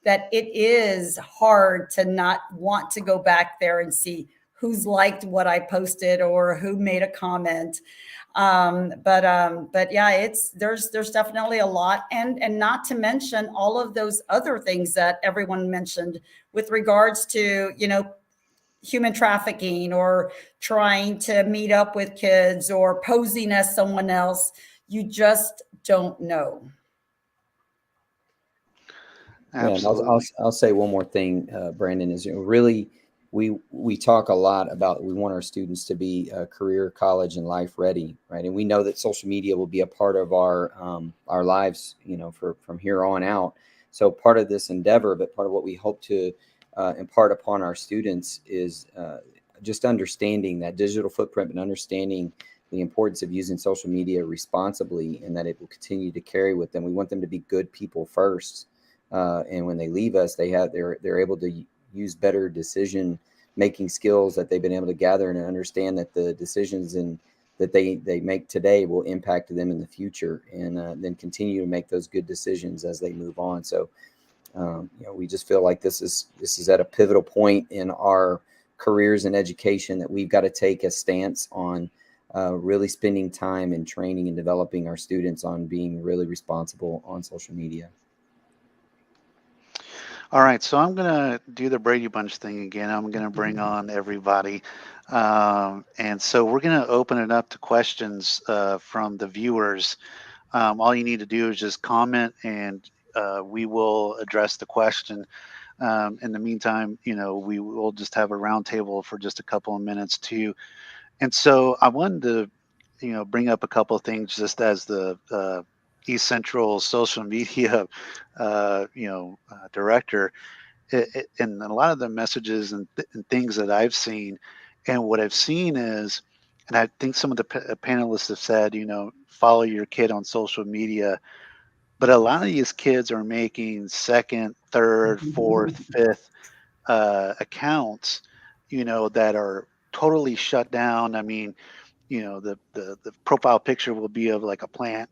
it is hard to not want to go back there and see who's liked what I posted or who made a comment. But yeah, there's definitely a lot, and not to mention all of those other things that everyone mentioned with regards to, human trafficking, or trying to meet up with kids, or posing as someone else. You just don't know. Absolutely. Yeah, I'll say one more thing, Brandon, is really we talk a lot about we want our students to be career, college, and life ready, right? And we know that social media will be a part of our lives, from here on out. So part of this endeavor, but part of what we hope to impart upon our students is just understanding that digital footprint and understanding the importance of using social media responsibly, and that it will continue to carry with them. We want them to be good people first. And when they leave us, they're able to use better decision making skills that they've been able to gather, and understand that the decisions that they make today will impact them in the future, and then continue to make those good decisions as they move on. So, we just feel like this is at a pivotal point in our careers and education, that we've got to take a stance on really spending time and training and developing our students on being really responsible on social media. All right, so I'm going to do the Brady Bunch thing again. I'm going to bring on everybody. And so we're going to open it up to questions from the viewers. All you need to do is just comment, and we will address the question. In the meantime, we will just have a roundtable for just a couple of minutes too. And so I wanted to, bring up a couple of things just as the East Central social media, director, and a lot of the messages and things that I've seen, and what I've seen is, and I think some of the panelists have said, follow your kid on social media, but a lot of these kids are making second, third, fourth, fifth accounts, that are totally shut down. I mean, the profile picture will be of like a plant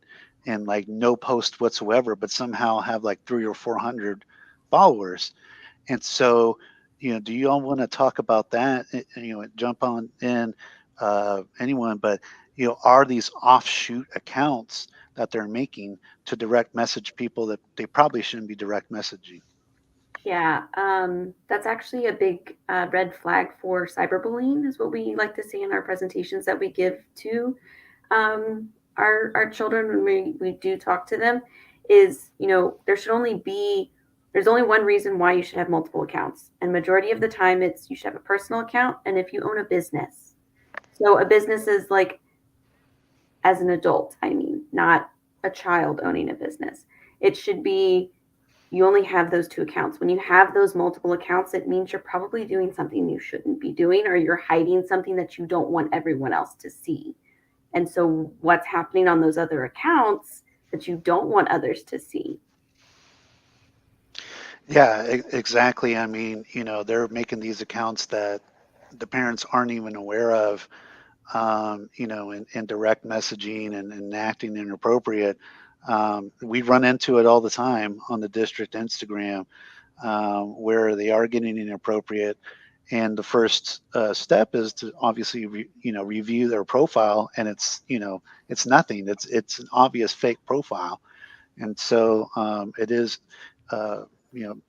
and like no post whatsoever, but somehow have like 300 or 400 followers. And so, do you all want to talk about that? Jump on in, anyone, but are these offshoot accounts that they're making to direct message people that they probably shouldn't be direct messaging? Yeah, that's actually a big red flag for cyberbullying, is what we like to say in our presentations that we give to our children when we do talk to them. Is there's only one reason why you should have multiple accounts, and majority of the time it's you should have a personal account, and if you own a business. So a business is like, as an adult, I mean, not a child owning a business. It should be, you only have those two accounts. When you have those multiple accounts, it means you're probably doing something you shouldn't be doing, or you're hiding something that you don't want everyone else to see. And so what's happening on those other accounts that you don't want others to see? Yeah, exactly. I mean, they're making these accounts that the parents aren't even aware of, in direct messaging and acting inappropriate. We run into it all the time on the district Instagram, where they are getting inappropriate. And the first step is to obviously, review their profile, and it's nothing. It's an obvious fake profile, and so it is.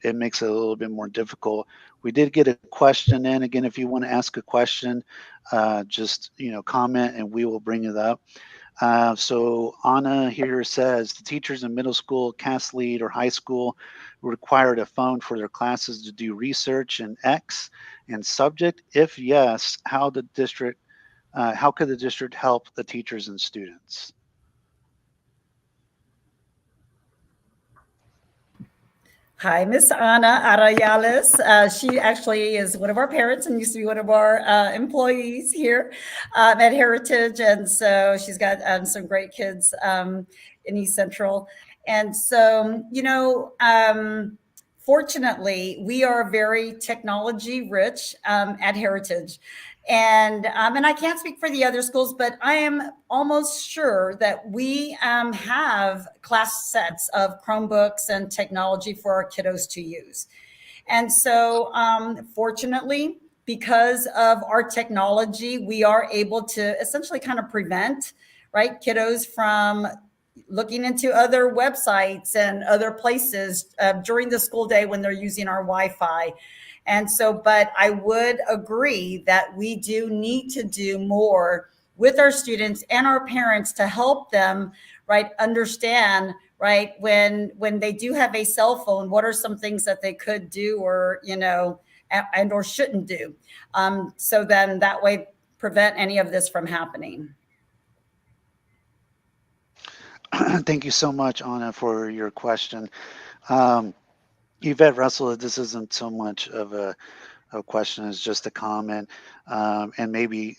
It makes it a little bit more difficult. We did get a question in. Again, if you want to ask a question, just comment and we will bring it up. So Anna here says the teachers in middle school, CAS lead, or high school required a phone for their classes to do research in X and subject. If yes, how could the district help the teachers and students? Hi, Miss Ana Arayales. She actually is one of our parents and used to be one of our employees here at Heritage. And so she's got some great kids in East Central. And so, fortunately, we are very technology rich at Heritage. And I can't speak for the other schools, but I am almost sure that we have class sets of Chromebooks and technology for our kiddos to use. And so, fortunately, because of our technology, we are able to essentially kind of prevent, right, kiddos from looking into other websites and other places during the school day when they're using our Wi-Fi. And so, but I would agree that we do need to do more with our students and our parents to help them, right, understand, right, when they do have a cell phone, what are some things that they could do or, and or shouldn't do. So then that way prevent any of this from happening. Thank you so much, Anna, for your question. Yvette Russell, this isn't so much of a question as just a comment, and maybe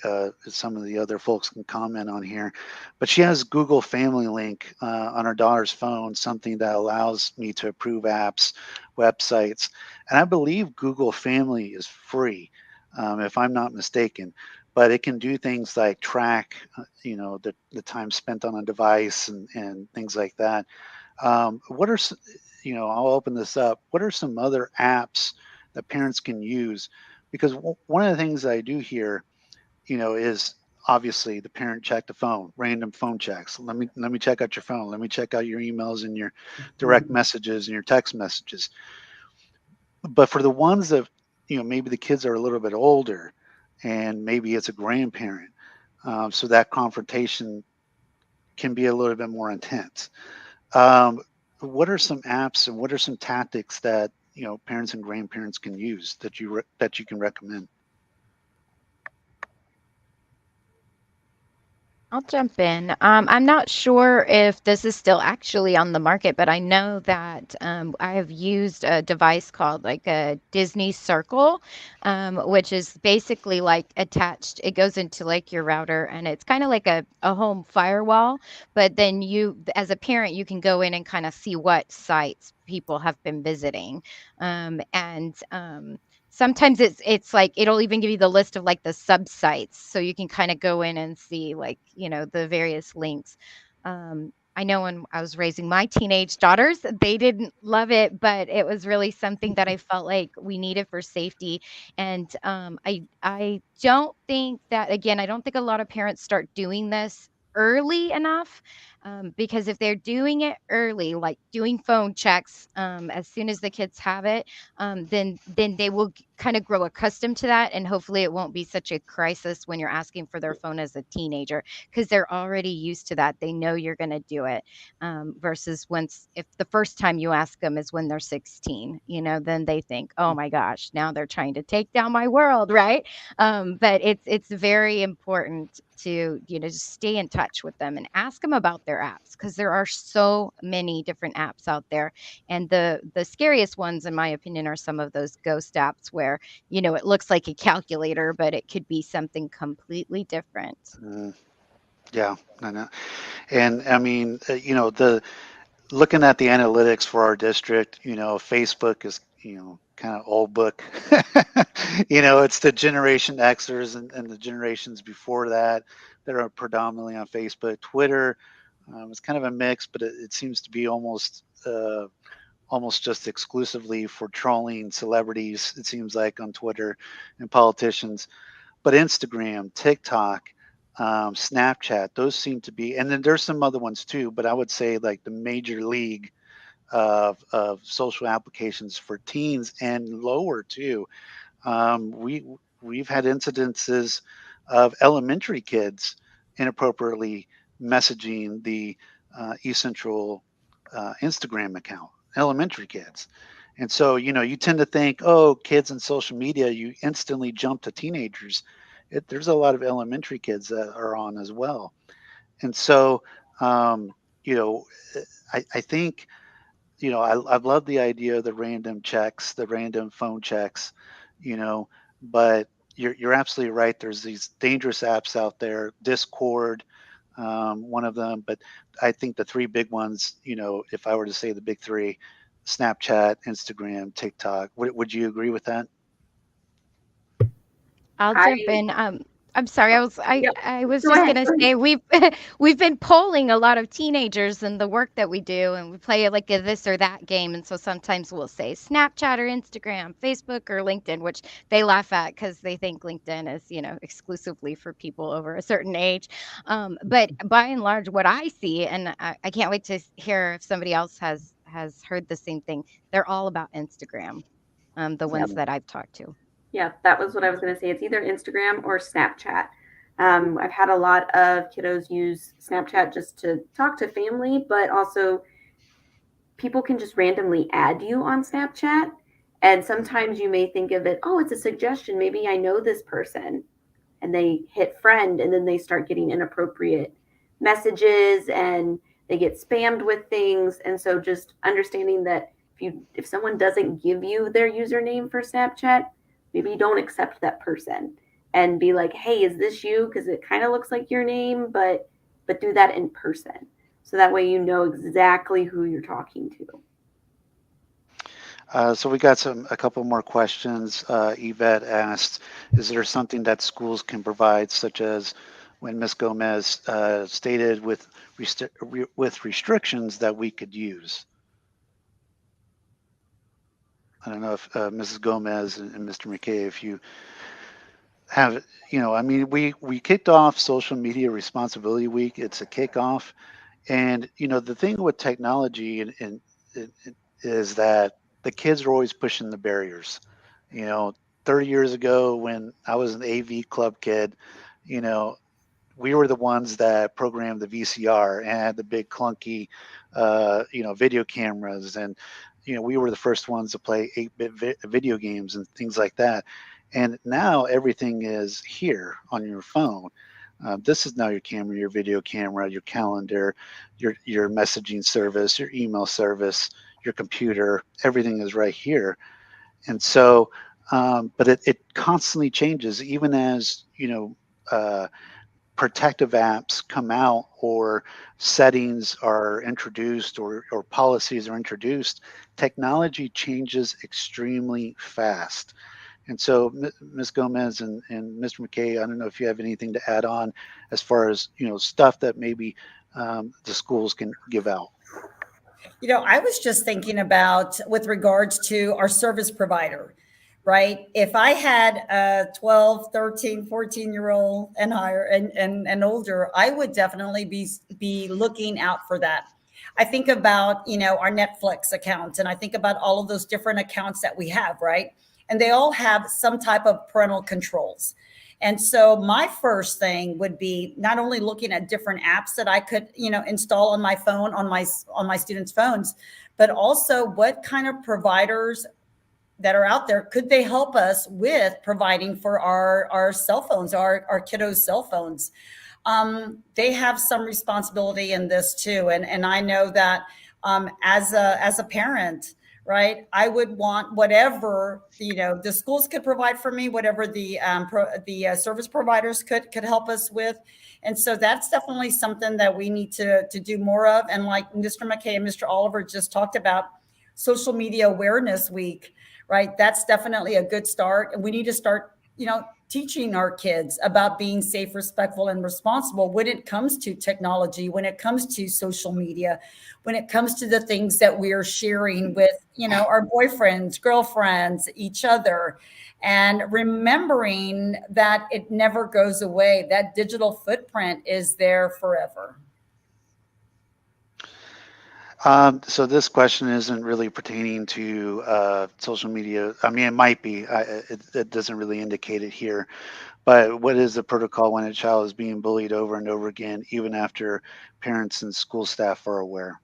some of the other folks can comment on here. But she has Google Family Link on her daughter's phone, something that allows me to approve apps, websites, and I believe Google Family is free, if I'm not mistaken. But it can do things like track, the time spent on a device and things like that. What are I'll open this up. What are some other apps that parents can use? Because one of the things I do here, is obviously the parent check the phone, random phone checks. Let me check out your phone. Let me check out your emails and your direct messages and your text messages. But for the ones that, maybe the kids are a little bit older and maybe it's a grandparent, so that confrontation can be a little bit more intense. Um, what are some apps and what are some tactics that parents and grandparents can use that you can recommend? I'll jump in. I'm not sure if this is still actually on the market, but I know that I have used a device called like a Disney Circle, which is basically like attached. It goes into like your router and it's kind of like a home firewall. But then you, as a parent, you can go in and kind of see what sites people have been visiting. And sometimes it's like it'll even give you the list of like the sub sites so you can kind of go in and see like the various links. I know when I was raising my teenage daughters, they didn't love it, but it was really something that I felt like we needed for safety. And I don't think that, again, I don't think a lot of parents start doing this early enough, because if they're doing it early, like doing phone checks as soon as the kids have it, then they will kind of grow accustomed to that, and hopefully it won't be such a crisis when you're asking for their phone as a teenager, because they're already used to that. They know you're going to do it, versus if the first time you ask them is when they're 16, then they think, oh my gosh, now they're trying to take down my world, right? But it's very important to just stay in touch with them and ask them about their apps, because there are so many different apps out there. And the scariest ones, in my opinion, are some of those ghost apps where, it looks like a calculator, but it could be something completely different. Yeah, I know. And I mean, looking at the analytics for our district, Facebook is, kind of old book. It's the Generation Xers and the generations before that are predominantly on Facebook. Twitter, it's kind of a mix, but it seems to be almost just exclusively for trolling celebrities, it seems like, on Twitter and politicians. But Instagram, TikTok, Snapchat, those seem to be, and then there's some other ones too, but I would say like the major league of social applications for teens and lower too. We've had incidences of elementary kids inappropriately messaging the East Central Instagram account, elementary kids. And so, you tend to think, oh, kids and social media, you instantly jump to teenagers. There's a lot of elementary kids that are on as well. And so, you know, I think, I love the idea of the random checks, the random phone checks, but you're absolutely right. There's these dangerous apps out there, Discord, one of them, but I think the three big ones, if I were to say the big three, Snapchat, Instagram, TikTok, would you agree with that? I'll I jump in. I'm sorry. Yep. I was Go just ahead. gonna say we've been polling a lot of teenagers in the work that we do, and we play like a this or that game. And so sometimes we'll say Snapchat or Instagram, Facebook or LinkedIn, which they laugh at because they think LinkedIn is, exclusively for people over a certain age. But by and large, what I see, and I can't wait to hear if somebody else has heard the same thing. They're all about Instagram, the ones that I've talked to. Yeah, that was what I was going to say. It's either Instagram or Snapchat. I've had a lot of kiddos use Snapchat just to talk to family, but also people can just randomly add you on Snapchat. And sometimes you may think of it, oh, it's a suggestion. Maybe I know this person. And they hit friend, and then they start getting inappropriate messages and they get spammed with things. And so just understanding that if someone doesn't give you their username for Snapchat, maybe you don't accept that person and be like, hey, is this you? Because it kind of looks like your name, but do that in person. So that way you know exactly who you're talking to. So we got a couple more questions. Yvette asked, is there something that schools can provide, such as when Ms. Gomez stated with restrictions that we could use? I don't know if Mrs. Gomez and Mr. McKay, if you have, we kicked off Social Media Responsibility Week. It's a kickoff. And, the thing with technology is that the kids are always pushing the barriers. 30 years ago when I was an AV club kid, we were the ones that programmed the VCR and had the big clunky, video cameras. And, we were the first ones to play 8-bit video games and things like that. And now everything is here on your phone. This is now your camera, your video camera, your calendar, your messaging service, your email service, your computer. Everything is right here. And so, but it constantly changes, even as, protective apps come out or settings are introduced or policies are introduced. Technology changes extremely fast. And so, Ms. Gomez and Mr. McKay, I don't know if you have anything to add on as far as, stuff that maybe the schools can give out. I was just thinking about with regards to our service provider, right? If I had a 12, 13, 14-year-old and higher and older, I would definitely be looking out for that. I think about, our Netflix accounts, and I think about all of those different accounts that we have, right? And they all have some type of parental controls. And so my first thing would be not only looking at different apps that I could, install on my phone, on my students' phones, but also what kind of providers that are out there, could they help us with providing for our cell phones, our kiddos' cell phones? They have some responsibility in this too. And I know that as a parent, right? I would want whatever, the schools could provide for me, whatever the service providers could help us with. And so that's definitely something that we need to do more of. And like Mr. McKay and Mr. Oliver just talked about, Social Media Awareness Week, right? That's definitely a good start. And we need to start, teaching our kids about being safe, respectful, and responsible when it comes to technology, when it comes to social media, when it comes to the things that we are sharing with, our boyfriends, girlfriends, each other, and remembering that it never goes away. That digital footprint is there forever. So this question isn't really pertaining to social media. I mean, it might be. It doesn't really indicate it here. But what is the protocol when a child is being bullied over and over again, even after parents and school staff are aware?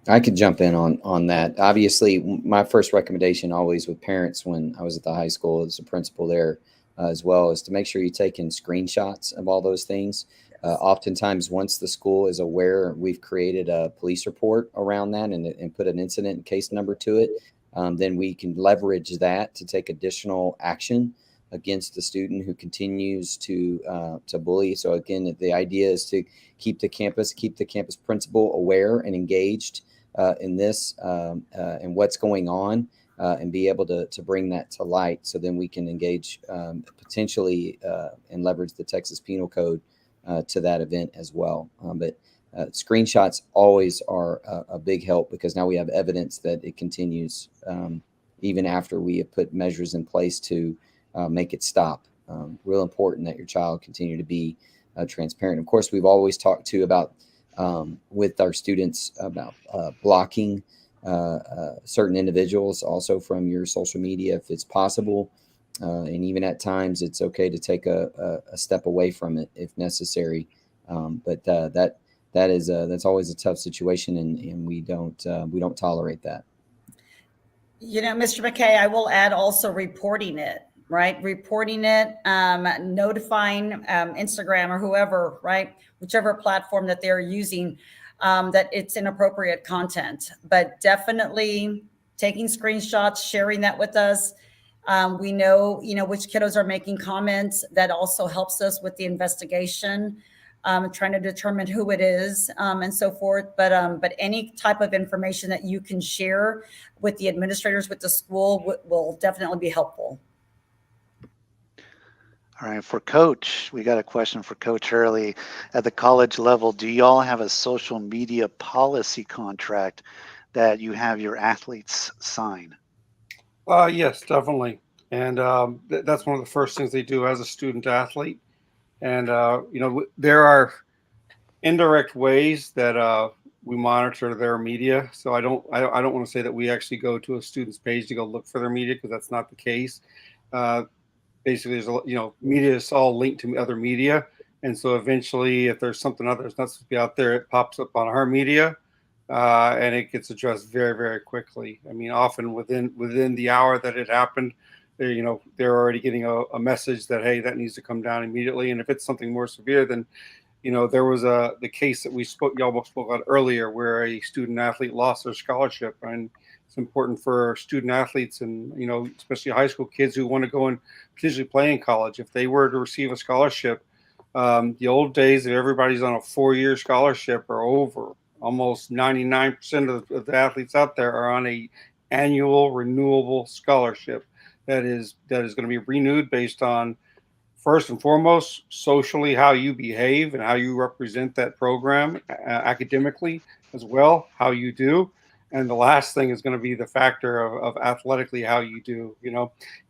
I could jump in on that. Obviously, my first recommendation always with parents when I was at the high school as a principal there as well is to make sure you're taking screenshots of all those things. Oftentimes, once the school is aware, we've created a police report around that and put an incident case number to it. Then we can leverage that to take additional action against the student who continues to bully. So again, the idea is to keep the campus principal aware and engaged in this and what's going on, and be able to bring that to light. So then we can engage potentially and leverage the Texas Penal Code to that event as well. But screenshots always are a big help because now we have evidence that it continues even after we have put measures in place to make it stop. Real important that your child continue to be transparent. Of course, we've always talked to about with our students about blocking certain individuals also from your social media if it's possible. And even at times, it's okay to take a step away from it if necessary. But that's always a tough situation, and we don't tolerate that. Mr. McKay, I will add also reporting it, right? Reporting it, notifying Instagram or whoever, right? Whichever platform that they're using, that it's inappropriate content. But definitely taking screenshots, sharing that with us. We know, which kiddos are making comments. That also helps us with the investigation, trying to determine who it is, and so forth. But any type of information that you can share with the administrators, with the school, will definitely be helpful. All right, for Coach, we got a question for Coach Hurley. At the college level, do y'all have a social media policy contract that you have your athletes sign? Yes, definitely. And that's one of the first things they do as a student athlete. And, there are indirect ways that we monitor their media. So I don't want to say that we actually go to a student's page to go look for their media, because that's not the case. Basically, there's media is all linked to other media. And so eventually, if there's something other that's not supposed to be out there, it pops up on our media. And it gets addressed very, very quickly. I mean, often within the hour that it happened, they're already getting a message that, hey, that needs to come down immediately. And if it's something more severe, then, there was the case that y'all spoke about earlier, where a student athlete lost their scholarship. And it's important for student athletes and, especially high school kids who want to go and potentially play in college. If they were to receive a scholarship, the old days of everybody's on a 4-year scholarship are over. Almost 99% of the athletes out there are on a annual renewable scholarship that is going to be renewed based on, first and foremost, socially how you behave and how you represent that program, academically as well, how you do. And the last thing is going to be the factor of athletically how you do,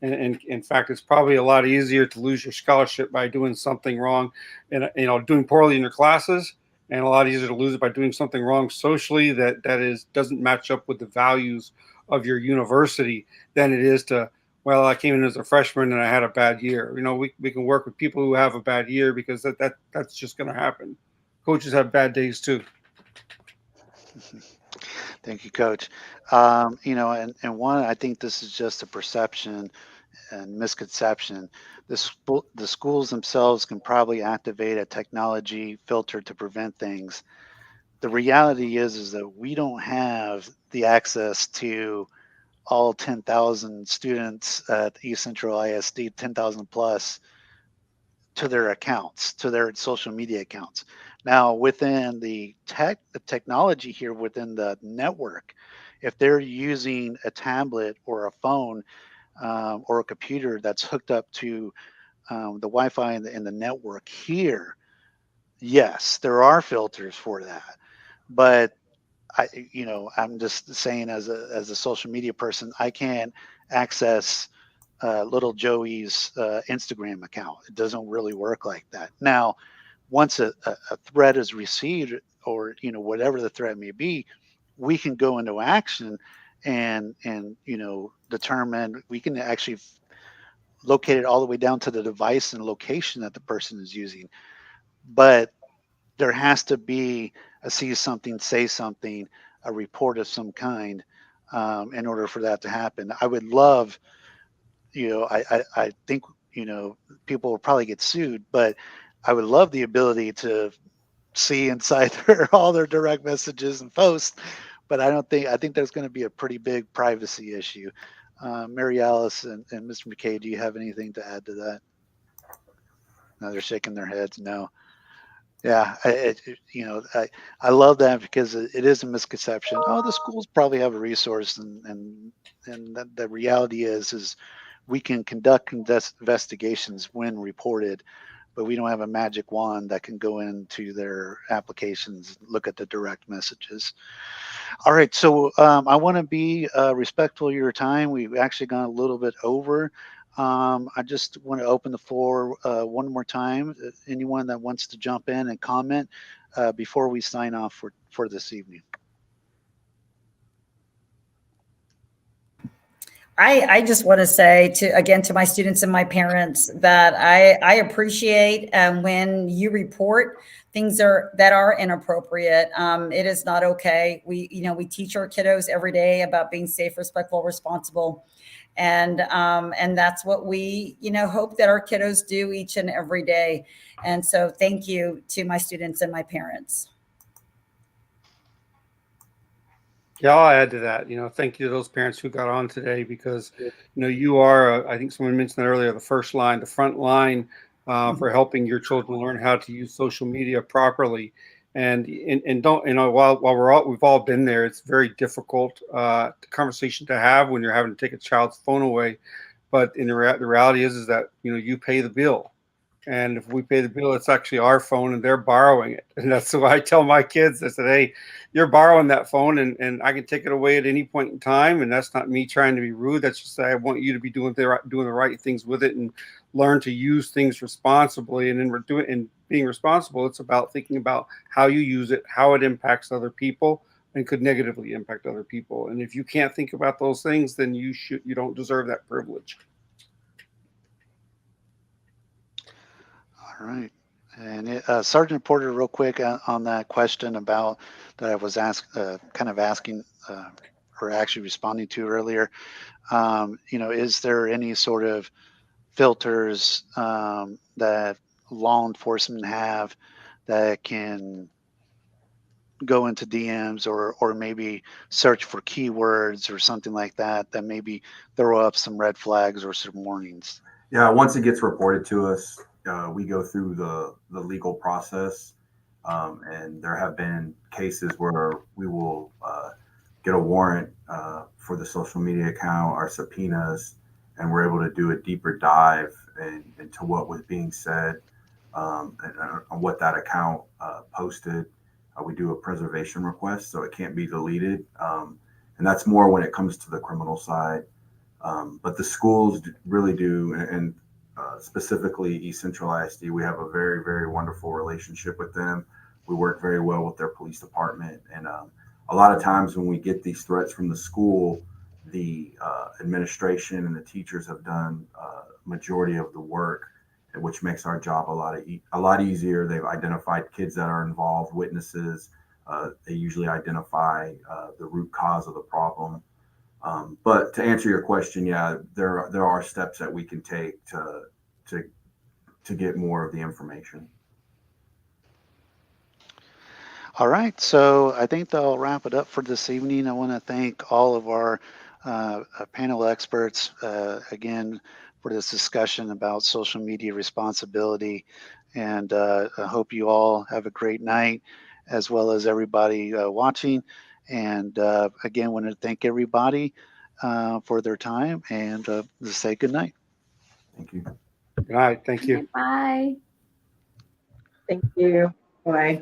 and in fact, it's probably a lot easier to lose your scholarship by doing something wrong and, doing poorly in your classes, and a lot easier to lose it by doing something wrong socially that doesn't match up with the values of your university than it is to, well, I came in as a freshman and I had a bad year. We can work with people who have a bad year, because that's just going to happen. Coaches have bad days too. Thank you, Coach. And one, I think this is just a perception and misconception. The schools themselves can probably activate a technology filter to prevent things. the reality is that we don't have the access to all 10,000 students at East Central ISD, 10,000 plus, to their accounts, to their social media accounts. Now, within the technology here within the network, if they're using a tablet or a phone or a computer that's hooked up to the Wi-Fi in the network here, yes, there are filters for that. But I'm just saying as a social media person, I can't access little Joey's Instagram account. It doesn't really work like that. Now, once a threat is received, or whatever the threat may be, we can go into action and determine. We can actually locate it all the way down to the device and location that the person is using. But there has to be a see something, say something, a report of some kind in order for that to happen. I would love, I think, people will probably get sued, but I would love the ability to see inside all their direct messages and posts. But I think there's going to be a pretty big privacy issue. Mary Alice and Mr. McKay, do you have anything to add to that? No, they're shaking their heads. No. Yeah, I love that because it is a misconception. Oh, the schools probably have a resource, and the reality is we can conduct investigations when reported, but we don't have a magic wand that can go into their applications, look at the direct messages. All right, so I want to be respectful of your time. We've actually gone a little bit over. I just want to open the floor one more time. Anyone that wants to jump in and comment before we sign off for this evening. I just want to say to my students and my parents that I appreciate when you report things that are inappropriate. It is not okay. We teach our kiddos every day about being safe, respectful, responsible. And that's what we, hope that our kiddos do each and every day. And so thank you to my students and my parents. Yeah, I'll add to that. Thank you to those parents who got on today, because, you are, I think someone mentioned that earlier, the front line for helping your children learn how to use social media properly. And don't, while we've all been there, it's very difficult conversation to have when you're having to take a child's phone away. But the reality is that, you pay the bill. And if we pay the bill, it's actually our phone and they're borrowing it. And that's why I tell my kids, I said, hey, you're borrowing that phone and I can take it away at any point in time. And that's not me trying to be rude. That's just, I want you to be doing the right things with it and learn to use things responsibly. And in being responsible, it's about thinking about how you use it, how it impacts other people and could negatively impact other people. And if you can't think about those things, then you don't deserve that privilege. All right. And Sergeant Porter, real quick on that question about that I was asking or actually responding to earlier, is there any sort of filters that law enforcement have that can go into DMs or maybe search for keywords or something like that maybe throw up some red flags or some warnings? Yeah, once it gets reported to us, we go through the legal process, and there have been cases where we will get a warrant for the social media account, our subpoenas, and we're able to do a deeper dive into what was being said and on what that account posted. We do a preservation request, so it can't be deleted, and that's more when it comes to the criminal side. But the schools really do, and specifically East Central ISD, we have a very, very wonderful relationship with them. We work very well with their police department. And a lot of times when we get these threats from the school, the administration and the teachers have done majority of the work, which makes our job a lot easier. They've identified kids that are involved, witnesses. They usually identify the root cause of the problem. But to answer your question, yeah, there are steps that we can take to get more of the information. All right, so I think that'll wrap it up for this evening. I want to thank all of our panel experts again for this discussion about social media responsibility. And I hope you all have a great night, as well as everybody watching. And again, want to thank everybody for their time and say good night. Thank you. Good night. Thank you. Bye. Thank you. Bye.